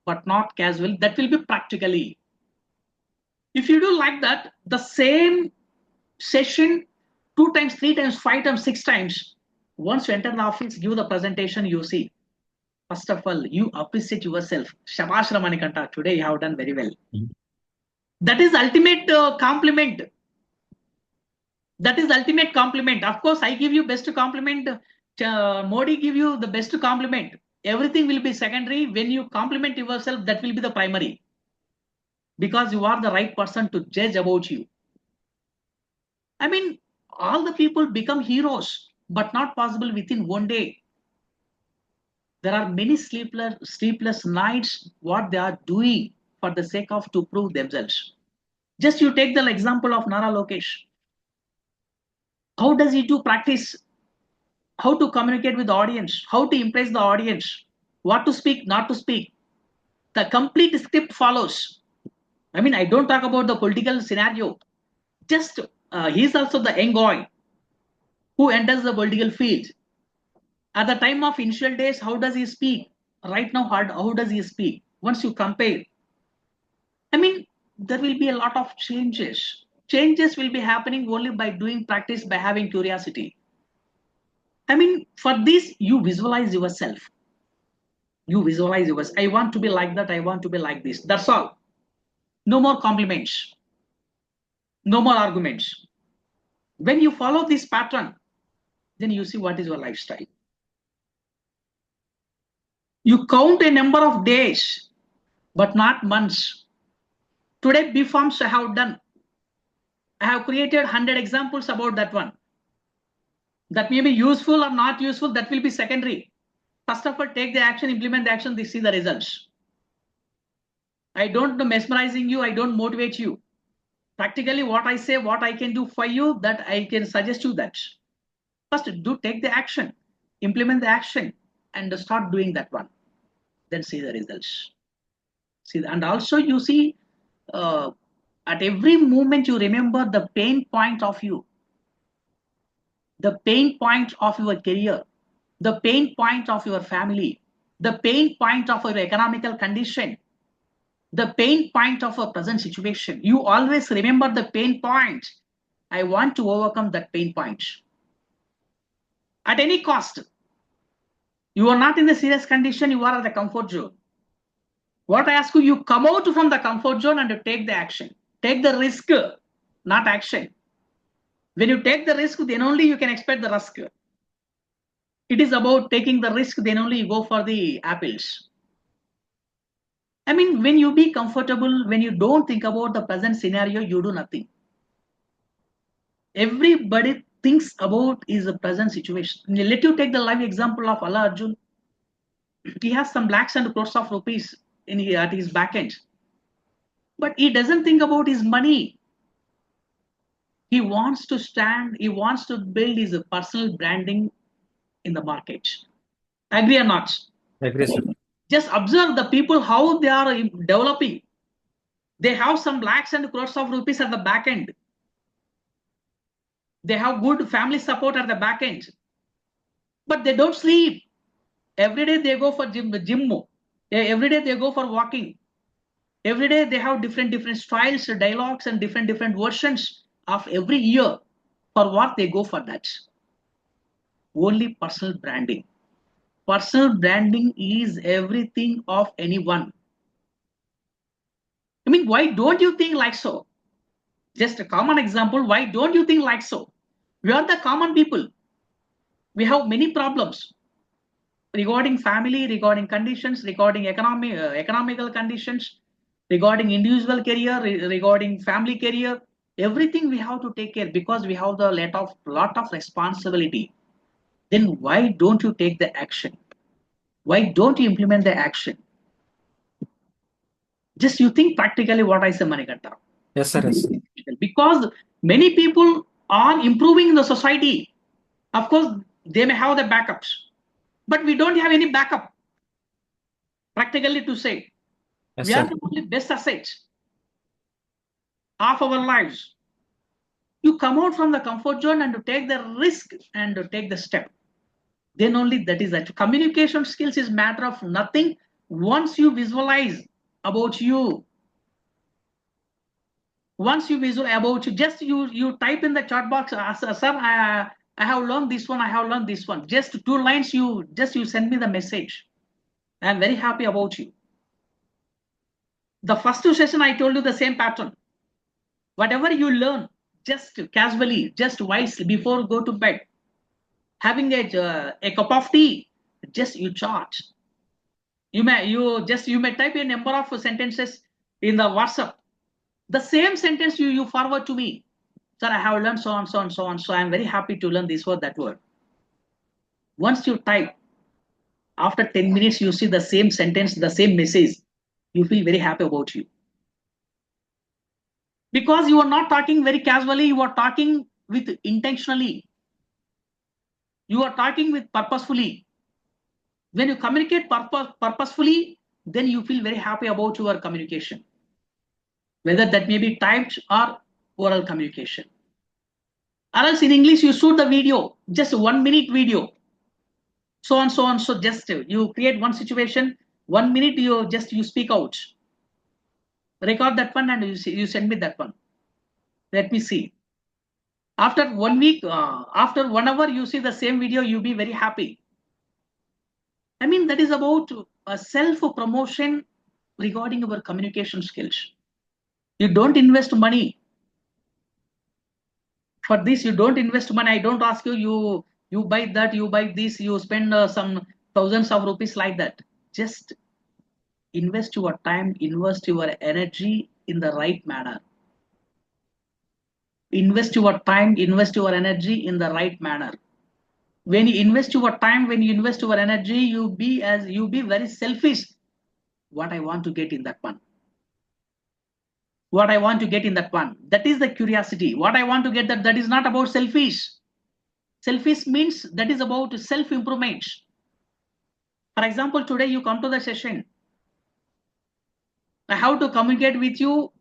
That will be practically. If you do like that, the same session 2 times, 3 times, 5 times, 6 times, once you enter the office, give the presentation, you see. First of all, you appreciate yourself. Shabash Ramanikanta, today you have done very well. That is ultimate compliment. That is ultimate compliment. Of course, I give you best compliment. Modi give you the best compliment. Everything will be secondary. When you compliment yourself, that will be the primary. Because you are the right person to judge about you. I mean, all the people become heroes, but not possible within one day. There are many sleepless nights, what they are doing for the sake of to prove themselves. Just you take the example of Nara Lokesh. How does he do practice? How to communicate with the audience? How to impress the audience? What to speak, not to speak? The complete script follows. I mean, I don't talk about the political scenario. Just he's also the young boy who enters the political field. At the time of initial days, how does he speak? Right now, how does he speak? Once you compare, I mean, there will be a lot of changes. Changes will be happening only by doing practice, by having curiosity. I mean, for this, you visualize yourself. You visualize yourself. I want to be like that. I want to be like this. That's all. No more compliments. No more arguments. When you follow this pattern, then you see what is your lifestyle. You count a number of days, but not months. Today, B forms I have done. I have created 100 examples about that one. That may be useful or not useful, that will be secondary. First of all, take the action, implement the action, see the results. I don't know mesmerizing you, I don't motivate you. Practically what I say, what I can do for you, that I can suggest you that. First, take the action, implement the action, and start doing that one. Then see the results. See, and also you see, at every moment you remember the pain point of you. The pain point of your career, the pain point of your family, the pain point of your economical condition, the pain point of a present situation. You always remember the pain point. I want to overcome that pain point. At any cost. You are not in the serious condition, you are at the comfort zone. What I ask you, you come out from the comfort zone and take the action. Take the risk, not action. When you take the risk, then only you can expect the risk. It is about taking the risk, then only you go for the apples. I mean, when you be comfortable, when you don't think about the present scenario, you do nothing. Everybody thinks about is the present situation. Let you take the live example of Allah Arjun. He has some lakhs and crores of rupees at his back end. But he doesn't think about his money. He wants to stand, he wants to build his personal branding in the market. Agree or not? Agree, sir. Just observe the people, how they are developing. They have some lakhs and crores of rupees at the back end. They have good family support at the back end. But they don't sleep. Every day they go for gym. Every day they go for walking. Every day they have different styles, dialogues, and different versions of every year. For what they go for that? Only personal branding. Personal branding is everything of anyone. I mean, why don't you think like so? Just a common example. Why don't you think like so? We are the common people. We have many problems regarding family, regarding conditions, regarding economical conditions, regarding individual career, regarding family career. Everything we have to take care because we have the lot of responsibility. Then why don't you take the action? Why don't you implement the action? Just you think practically what I say, Manikanta. Yes, sir. Yes, sir. Because many people are improving the society. Of course, they may have the backups, but we don't have any backup. Practically to say, Yes, we are sir. the only best assets of our lives. You come out from the comfort zone and to take the risk and to take the step. Then only that is that. Communication skills is matter of nothing. Once you visualize about you, once you visual about you, just you type in the chat box, sir, I have learned this one, I have learned this one. Just 2 lines, you send me the message. I am very happy about you. The first 2 session I told you the same pattern. Whatever you learn, just casually, just wisely before go to bed, having a cup of tea, just you chart. You may type a number of sentences in the WhatsApp. The same sentence you forward to me. Sir, I have learned so on, so on, so on. So I am very happy to learn this word, that word. Once you type, after 10 minutes, you see the same sentence, the same message. You feel very happy about you. Because you are not talking very casually, you are talking with intentionally. You are talking with purposefully. When you communicate purposefully, then you feel very happy about your communication. Whether that may be typed or oral communication. Or else in English, you shoot the video, just 1 minute video. So on, so on. So just you create one situation, 1 minute you speak out. Record that one and you send me that one. Let me see. After 1 week, after 1 hour, you see the same video, you'll be very happy. I mean, that is about a self-promotion regarding our communication skills. You don't invest money. For this, you don't invest money. I don't ask you, you buy that, you buy this, you spend some thousands of rupees like that. Just invest your time, invest your energy in the right manner. Invest your time, invest your energy in the right manner. When you invest your time, when you invest your energy, you be very selfish. What I want to get in that one. What I want to get in that one. That is the curiosity. What I want to get, that is not about selfish. Selfish means that is about self-improvement. For example, today you come to the session. I have to communicate with you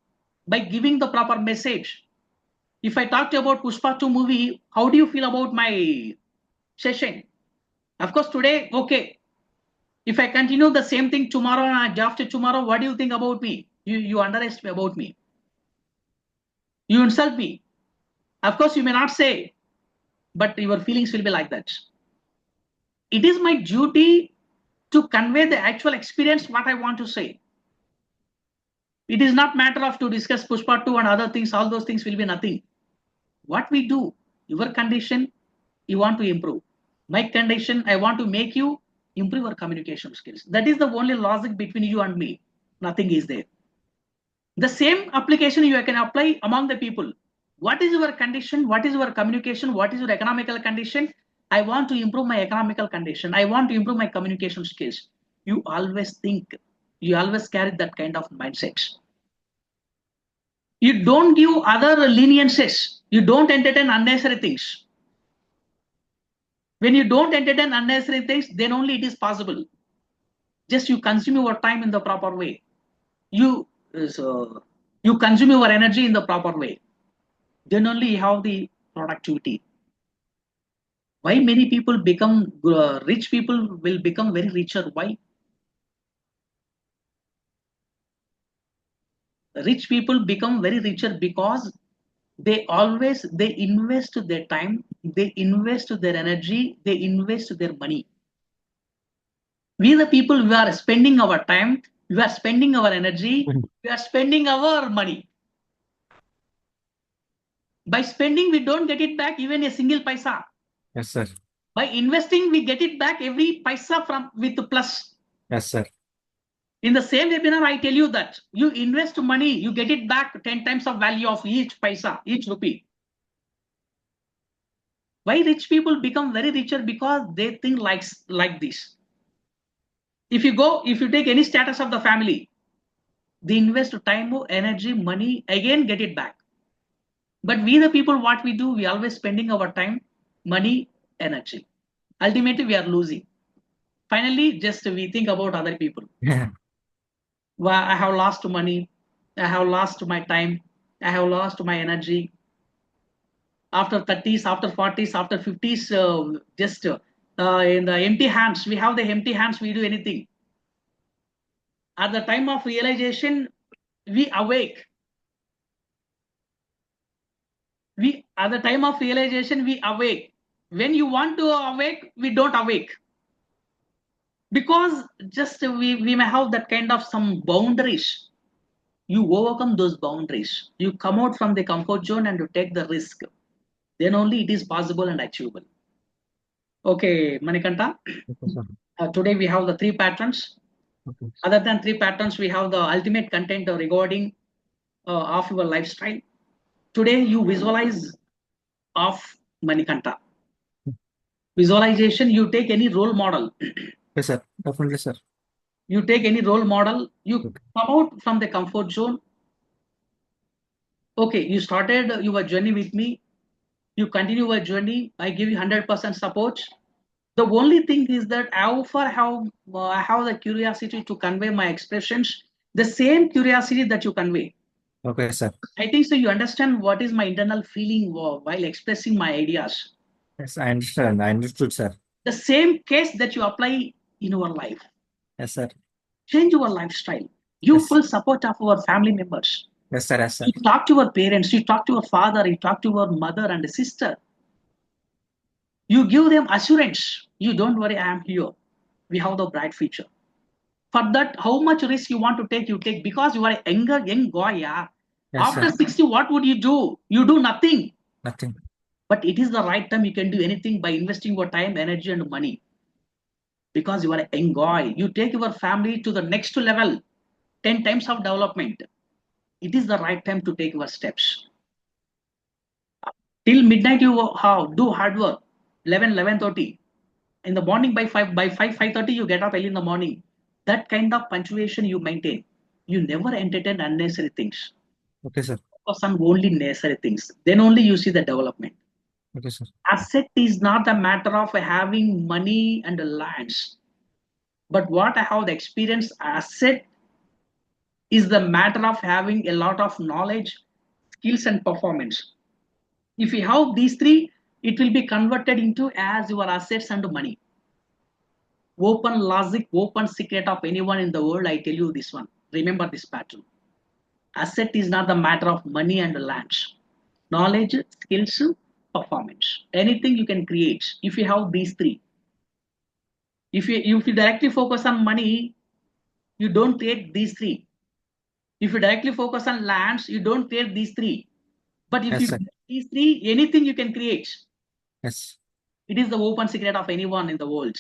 by giving the proper message. If I talked about Pushpa 2 movie, how do you feel about my session? Of course, today, okay. If I continue the same thing tomorrow and after tomorrow, what do you think about me? You underestimate about me. You insult me. Of course, you may not say, but your feelings will be like that. It is my duty to convey the actual experience, what I want to say. It is not matter of to discuss Pushpa 2 and other things, all those things will be nothing. What we do, your condition, you want to improve. My condition, I want to make you improve your communication skills. That is the only logic between you and me. Nothing is there. The same application you can apply among the people. What is your condition? What is your communication? What is your economical condition? I want to improve my economical condition. I want to improve my communication skills. You always think, you always carry that kind of mindset. You don't give other leniencies. You don't entertain unnecessary things. When you don't entertain unnecessary things, then only it is possible. Just you consume your time in the proper way. You You consume your energy in the proper way. Then only you have the productivity. Why many people become rich people will become very richer? Why? Rich people become very richer because they invest their time, they invest their energy, they invest their money. We the people, we are spending our time, we are spending our energy, we are spending our money. By spending we don't get it back even a single paisa. Yes, sir. By investing we get it back every paisa from with plus. Yes, sir. In the same webinar I tell you that you invest money, you get it back 10 times of value of each paisa, each rupee. Why rich people become very richer? Because they think like this. If you take any status of the family, they invest time, energy, money, again get it back. But we the people, what we do, we always spending our time, money, energy. Ultimately we are losing. Finally just we think about other people. Yeah. Well, I have lost money, I have lost my time, I have lost my energy. After 30s, after 40s, after 50s, just in the empty hands, we have the empty hands, we do anything. At the time of realization we awake. At the time of realization we awake. When you want to awake, we don't awake. Because just we may have that kind of some boundaries. You overcome those boundaries, you come out from the comfort zone and you take the risk. Then only it is possible and achievable. Okay, Manikanta, Okay, sir. today we have the 3 patterns. Okay. Other than 3 patterns, we have the ultimate content regarding of your lifestyle. Today you visualize of Manikanta. Visualization, you take any role model. Yes, sir. Definitely, sir. You take any role model, you Okay. come out from the comfort zone. Okay, you started your journey with me, you continue your journey, I give you 100% support. The only thing is that I have the curiosity to convey my expressions, the same curiosity that you convey. Okay, sir. I think so you understand what is my internal feeling while expressing my ideas. Yes, I understand. I understood, sir. The same case that you apply in your life. Yes, sir. Change your lifestyle. You Yes. full support of our family members. Yes, sir. Yes, sir. You talk to your parents, you talk to your father, you talk to your mother and sister. You give them assurance. You don't worry, I am here. We have the bright future. For that, how much risk you want to take, you take, because you are a young guy. Yeah. Yes, After sir. 60, what would you do? You do nothing. Nothing. But it is the right time, you can do anything by investing your time, energy, and money. Because you are a young guy. You take your family to the next level, 10 times of development. It is the right time to take your steps. Till midnight, you do hard work. 11:30. In the morning by 5:30, you get up early in the morning. That kind of punctuation you maintain. You never entertain unnecessary things. Okay, sir. Focus on only necessary things. Then only you see the development. Okay, sir. Asset is not a matter of having money and lands. But what I have the experience, asset is the matter of having a lot of knowledge, skills, and performance. If you have these 3, it will be converted into as your assets and money. Open logic, open secret of anyone in the world, I tell you this one. Remember this pattern. Asset is not the matter of money and lands. Knowledge, skills, performance. Anything you can create if you have these 3. If you directly focus on money, you don't create these 3. If you directly focus on lands, you don't create these 3. But if Yes, you sir. create these 3, anything you can create. Yes. It is the open secret of anyone in the world.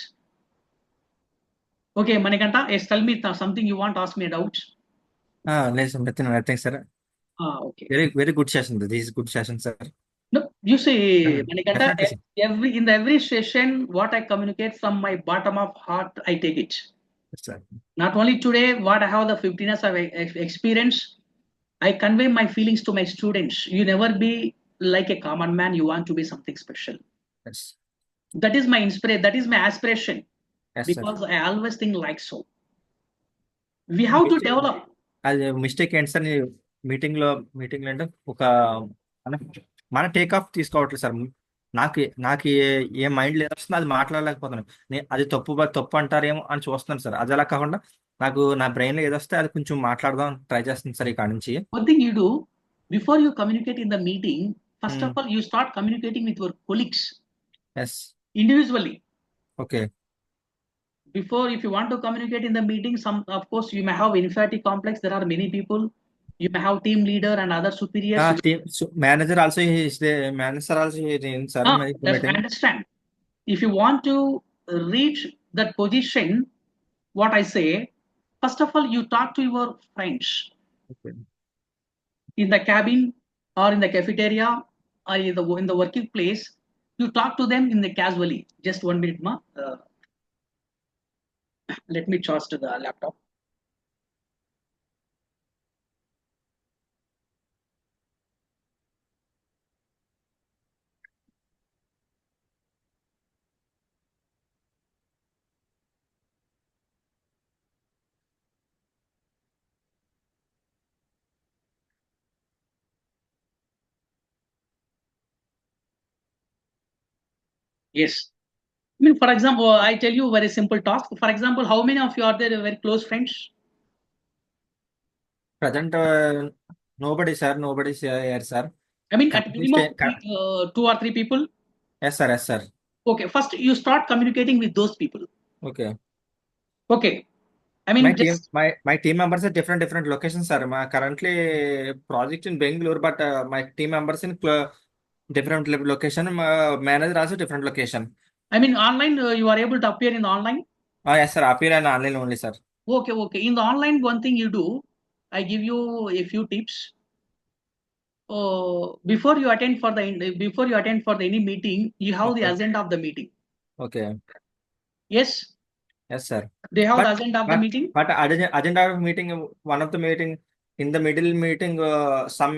Okay, Manikanta, yes, tell me something you want to ask me a doubt. Listen, nothing, sir. Okay. Very good session. This is good session, sir. No, you see, Manikanta, Definitely, sir. in every session, what I communicate from my bottom of heart, I take it. Yes, sir. Not only today, what I have the 15 years of experience, I convey my feelings to my students. You never be like a common man. You want to be something special. Yes. That is my inspiration. That is my aspiration. Yes, Because sir. I always think like so. We have to develop. అది mistake ఏంటి sir meeting లో అంటే ఒక మన take off తీసుకోవట్లేదు sir. నాకు ఏ mind లేదు వస్తుంది అది మాట్లాడలేకపోతున్నాను. అది తప్పు అంటారేమో అని చూస్తున్నాను సార్. అది అలా కాకుండా నా బ్రెయిన్ లో ఏదొస్తే అది కొంచెం మాట్లాడదాం ట్రై చేస్తుంది సార్ ఇక్కడ నుంచి. One thing you do before you communicate in the meeting, first of all, you start communicating with your colleagues yes. individually. Okay. Before, if you want to communicate in the meeting, of course, you may have inferiority complex. There are many people. You may have team leader and other superiors. Manager also manager also sir That's I meeting. understand. If you want to reach that position, what I say, first of all, you talk to your friends in the cabin or in the cafeteria or in the working place. You talk to them in the casually. Just 1 minute, ma. Let me charge to the laptop. Yes. I mean, for example, I tell you very simple task. For example, how many of you are there very close friends? Present, nobody, sir. Nobody's here, sir. I mean, at Company minimum, stay- 2 or 3 people. Yes, sir. Yes, sir. Okay, first you start communicating with those people. Okay. Okay. I mean, My team members are different locations, sir. My currently project in Bangalore, but my team members in different location. My manager also different location. I mean, online, you are able to appear in the online. Yes, sir. Appear and online only, sir. Okay. In the online, one thing you do, I give you a few tips. Before you attend for any meeting, you have the Okay. agenda of the meeting. Okay. Yes, Yes, sir. they have the But agenda of the meeting. agenda of meeting, one of the meeting, in the middle meeting, some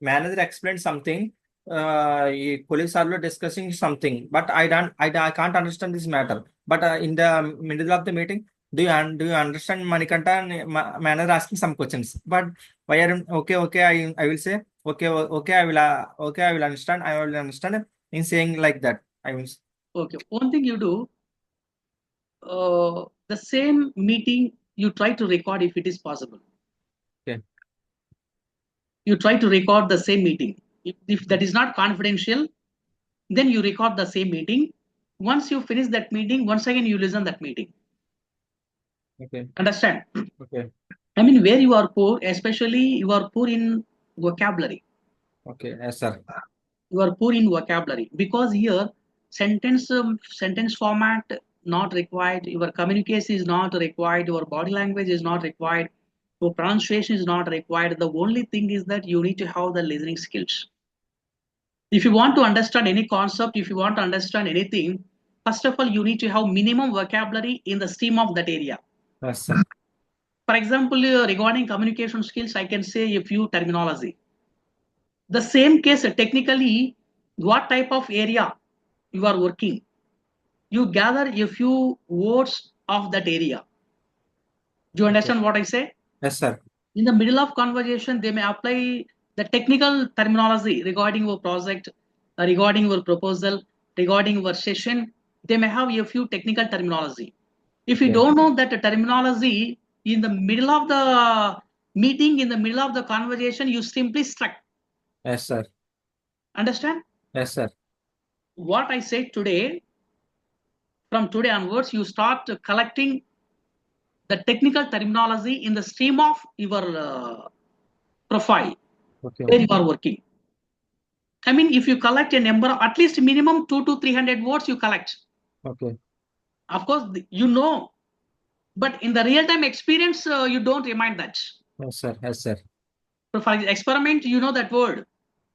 manager explained something. Colleagues are discussing something, but I can't understand this matter. But in the middle of the meeting, do you understand Manikanta? And manager asking some questions. But why are okay? I will say okay. I will understand. I will understand in saying like that. I will. Okay. One thing you do, the same meeting you try to record if it is possible. Okay. You try to record the same meeting. If that is not confidential, then you record the same meeting. Once you finish that meeting, once again you listen that meeting. Okay. Understand? Okay. I mean, where you are poor, especially you are poor in vocabulary. Okay. Yes, sir. You are poor in vocabulary because here sentence format not required, your communication is not required, your body language is not required, your pronunciation is not required. The only thing is that you need to have the listening skills. If you want to understand any concept, if you want to understand anything, first of all, you need to have minimum vocabulary in the stream of that area. Yes, sir. For example, regarding communication skills, I can say a few terminology. The same case, technically, what type of area you are working, you gather a few words of that area. Do you understand what I say? Yes, sir. In the middle of conversation, they may apply the technical terminology regarding your project, regarding your proposal, regarding your session. They may have a few technical terminology. If you Okay. don't know that terminology in the middle of the meeting, in the middle of the conversation, you simply struck. Yes, sir. Understand? Yes, sir. What I said today, from today onwards, you start collecting the technical terminology in the stream of your profile Okay. where you are working. I mean, if you collect a number, at least minimum 200 to 300 words you collect. Okay. Of course, you know, but in the real-time experience, you don't remind that. Yes, sir. Yes, sir. So for experiment, you know that word.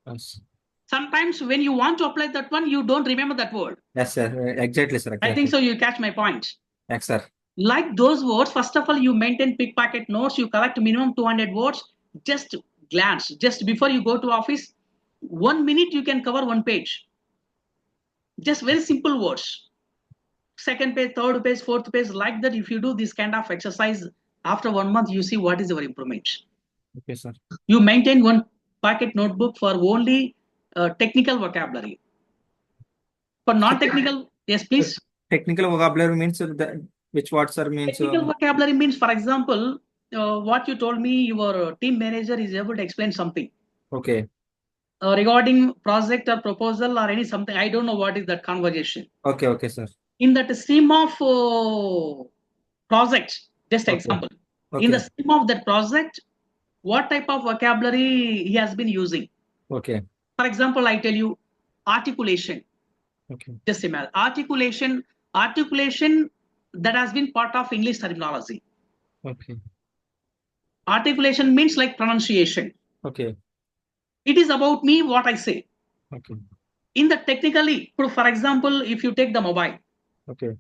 Yes. Sometimes when you want to apply that one, you don't remember that word. Yes, sir. Exactly, sir. Exactly. I think so. You catch my point. Yes, sir. Like those words, first of all, you maintain pickpocket notes. You collect minimum 200 words. Just glance. Just before you go to office, 1 minute you can cover 1 page. Just very simple words. Second page, third page, fourth page, like that. If you do this kind of exercise, after 1 month, you see what is your improvement. Okay, sir. You maintain one pocket notebook for only technical vocabulary. For non-technical, yes, please. Technical vocabulary means which words, sir, means Technical vocabulary means, for example, what you told me, your team manager is able to explain something okay, regarding project or proposal or any something. I don't know what is that conversation. okay, sir. In that stream of project, just Okay. example, in the Okay, stream of that project, what type of vocabulary he has been using. okay, For example, I tell you articulation. okay, Just imagine articulation that has been part of English terminology. okay, Articulation means like pronunciation. okay, It is about me, what I say. okay, In the technically, for example, if you take the mobile, okay,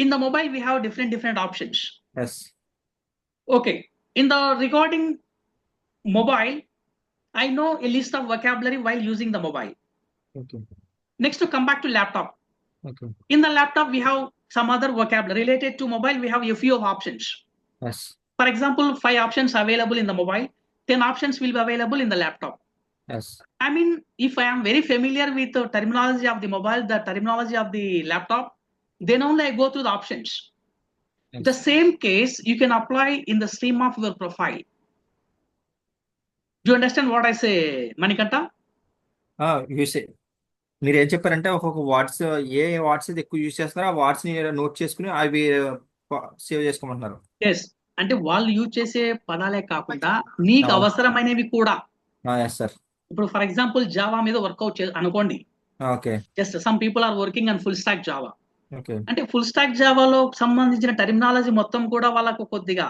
in the mobile, we have different options. yes, Okay. In the regarding mobile, I know a list of vocabulary while using the mobile. okay, Next, to come back to laptop. okay, In the laptop, we have some other vocabulary related to mobile. We have a few of options. yes, For example, 5 options available in the mobile, 10 options will be available in the laptop. yes, I mean, if I am very familiar with the terminology of the mobile, the terminology of the laptop, then only I go through the options. yes. The same case you can apply in the stream of your profile. Do you understand what I say, Manikanta? మీరు ఏం చెప్పారంటే ఒక్కొక్క watts ఏ watts ఎక్కువ use చేస్తున్నారో ఆ watts ని note చేసుకుని అవి సేవ్ చేసుకోమంటున్నారు. ఎస్, అంటే వాళ్ళు యూజ్ చేసే పదాలే కాకుండా నీకు అవును. అవసరమైనవి కూడా. Yes sir. ఇప్పుడు ఫర్ ఎగ్జాంపుల్ జావా మీద వర్కౌట్ అనుకోండి. Okay. Just some people are working on full stack Java. Okay. అంటే ఫుల్ స్టాక్ జావాలో సంబంధించిన టెర్మినాలజీ మొత్తం కూడా వాళ్ళకు కొద్దిగా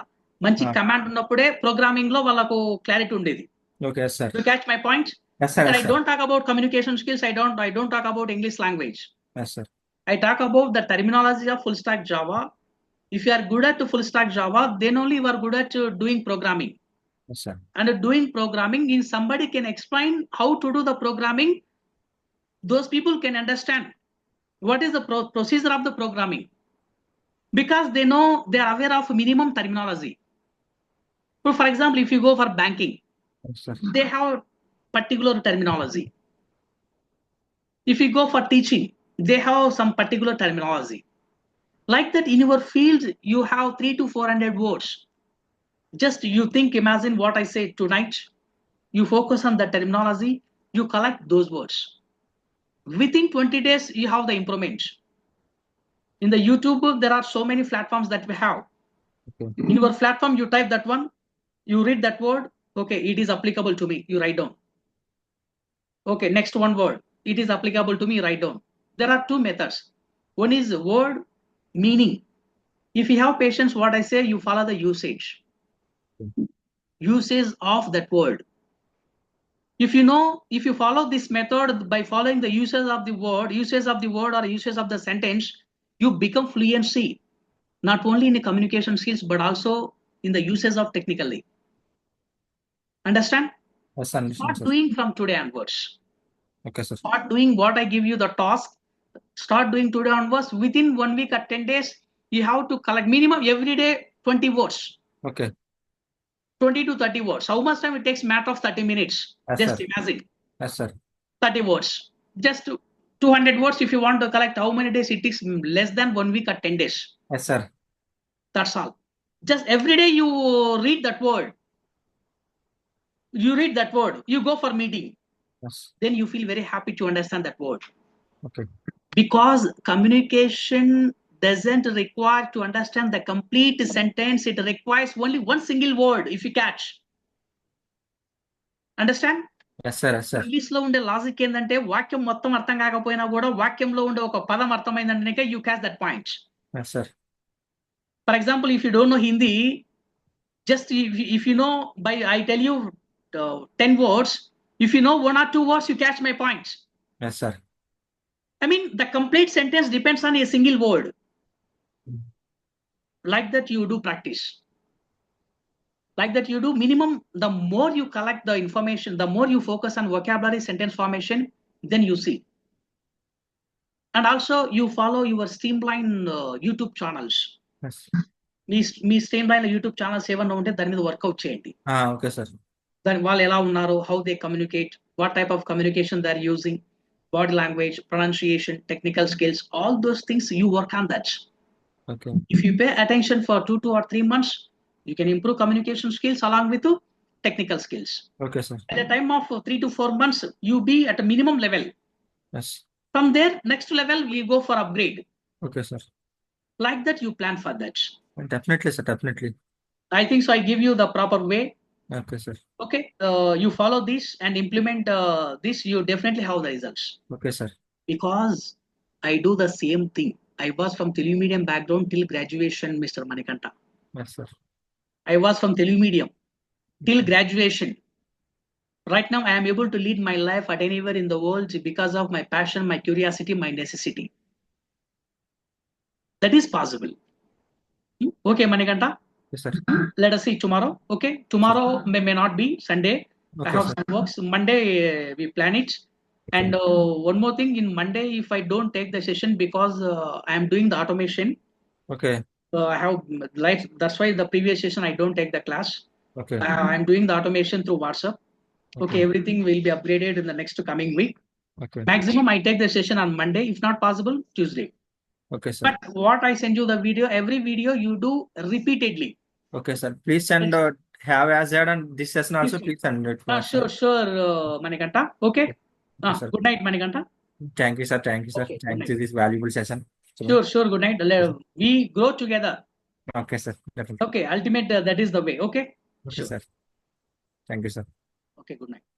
మంచి కమాండ్ ఉన్నప్పుడే ప్రోగ్రామింగ్ లో వాళ్ళకు క్లారిటీ ఉండేది. Okay sir. You catch my point? Yes sir. I don't talk about communication skills. I don't talk about English language. Yes sir. I talk about the terminology of full stack Java. If you are good at full stack Java, then only you are good at doing programming. Yes sir. And doing programming means somebody can explain how to do the programming. Those people can understand what is the procedure of the programming, because they know, they are aware of minimum terminology. So for example, if you go for banking, Yes sir. they have particular terminology. If you go for teaching, they have some particular terminology. Like that, in your field, you have 300 to 400 words. Just you think, imagine what I say tonight. You focus on the terminology, you collect those words. Within 20 days, you have the improvement. In the YouTube, there are so many platforms that we have. Okay. In your platform, you type that one, you read that word, okay, it is applicable to me, you write down. Okay, next one word, it is applicable to me, write down. There are two methods. One is word meaning. If you have patience, what I say, you follow the usage. Usage of that word. If you know, if you follow this method by following the usage of the word or usage of the sentence, you become fluency, not only in the communication skills, but also in the usage of technically. Understand? Yes, understand, Start sir. doing from today onwards. Okay sir. Start doing what I give you the task. Start doing today onwards. Within 1 week or 10 days, you have to collect minimum every day 20 words. Okay. 20 to 30 words. How much time it takes? Matter of 30 minutes. Yes, Just sir. imagine. Yes sir. 30 words. Just 200 words. If you want to collect, how many days? It takes less than 1 week or 10 days. Yes sir. That's all. Just every day you read that word. You read that word. You go for meeting. Yes. Then you feel very happy to understand that word. Okay. Because communication doesn't require to understand the complete sentence. It requires only one single word, if you catch. Understand? Yes sir. Yes sir. English లో ఉండే logic ఏంటంటే వాక్యం మొత్తం అర్థం కాకపోయినా కూడా వాక్యంలో ఉండే ఒక పదం అర్థమైందంటే you catch that point. Yes sir. For example, if you don't know Hindi, just if you know, by I tell you 10 words, if you know 1 or 2 words, you catch my point. Yes sir. I mean, the complete sentence depends on a single word. Like that you do practice. Like that you do minimum, the more you collect the information, the more you focus on vocabulary, sentence formation, then you see. And also you follow your streamline YouTube channels. Yes. మీ streamline YouTube channels ఏమన్నా ఉంటే దాని మీద work out చేయండి. Okay sir. దాని వాళ్ళు ఎలా ఉన్నారు, how they communicate, what type of communication they are using, body language, pronunciation, technical skills, all those things you work on that. Okay. If you pay attention for 2 or 3 months, you can improve communication skills along with technical skills. Okay, sir. At the time of 3 to 4 months, you be at a minimum level. Yes. From there, next level, we go for upgrade. Okay, sir. Like that, you plan for that. Definitely, sir. Definitely. I think so. I give you the proper way. Okay, sir. Okay, you follow this and implement this, you definitely have the results. Okay, sir. Because I do the same thing. I was from Telugu medium background till graduation, Mr. Manikanta. Yes, sir. I was from Telugu medium till graduation. Right now, I am able to lead my life at anywhere in the world because of my passion, my curiosity, my necessity. That is possible. Okay, Manikanta. Yes, sir. Let us see tomorrow. Okay, tomorrow may not be Sunday. I Okay, have sir. some works. Monday we plan it. And one more thing, in Monday, if I don't take the session because I am doing the automation, Okay. I have life. That's why the previous session I don't take the class. Okay. I'm doing the automation through WhatsApp. Okay, everything will be upgraded in the next coming week. Okay. Maximum I take the session on Monday, if not possible, Tuesday. Okay, sir. But what I send you the video, every video you do repeatedly. Okay, sir. Please send have as add and this session also please send it. For Sure, Manikanta. Okay. Okay, sir. Good night, Manikanta. Thank you, sir. Thank you, sir. Okay, good Thank night. you this valuable session. Sure. Good night. We grow together. Okay, sir. Definitely. Okay. Ultimate, that is the way. Okay. Okay, Sure. sir. Thank you, sir. Okay. Good night.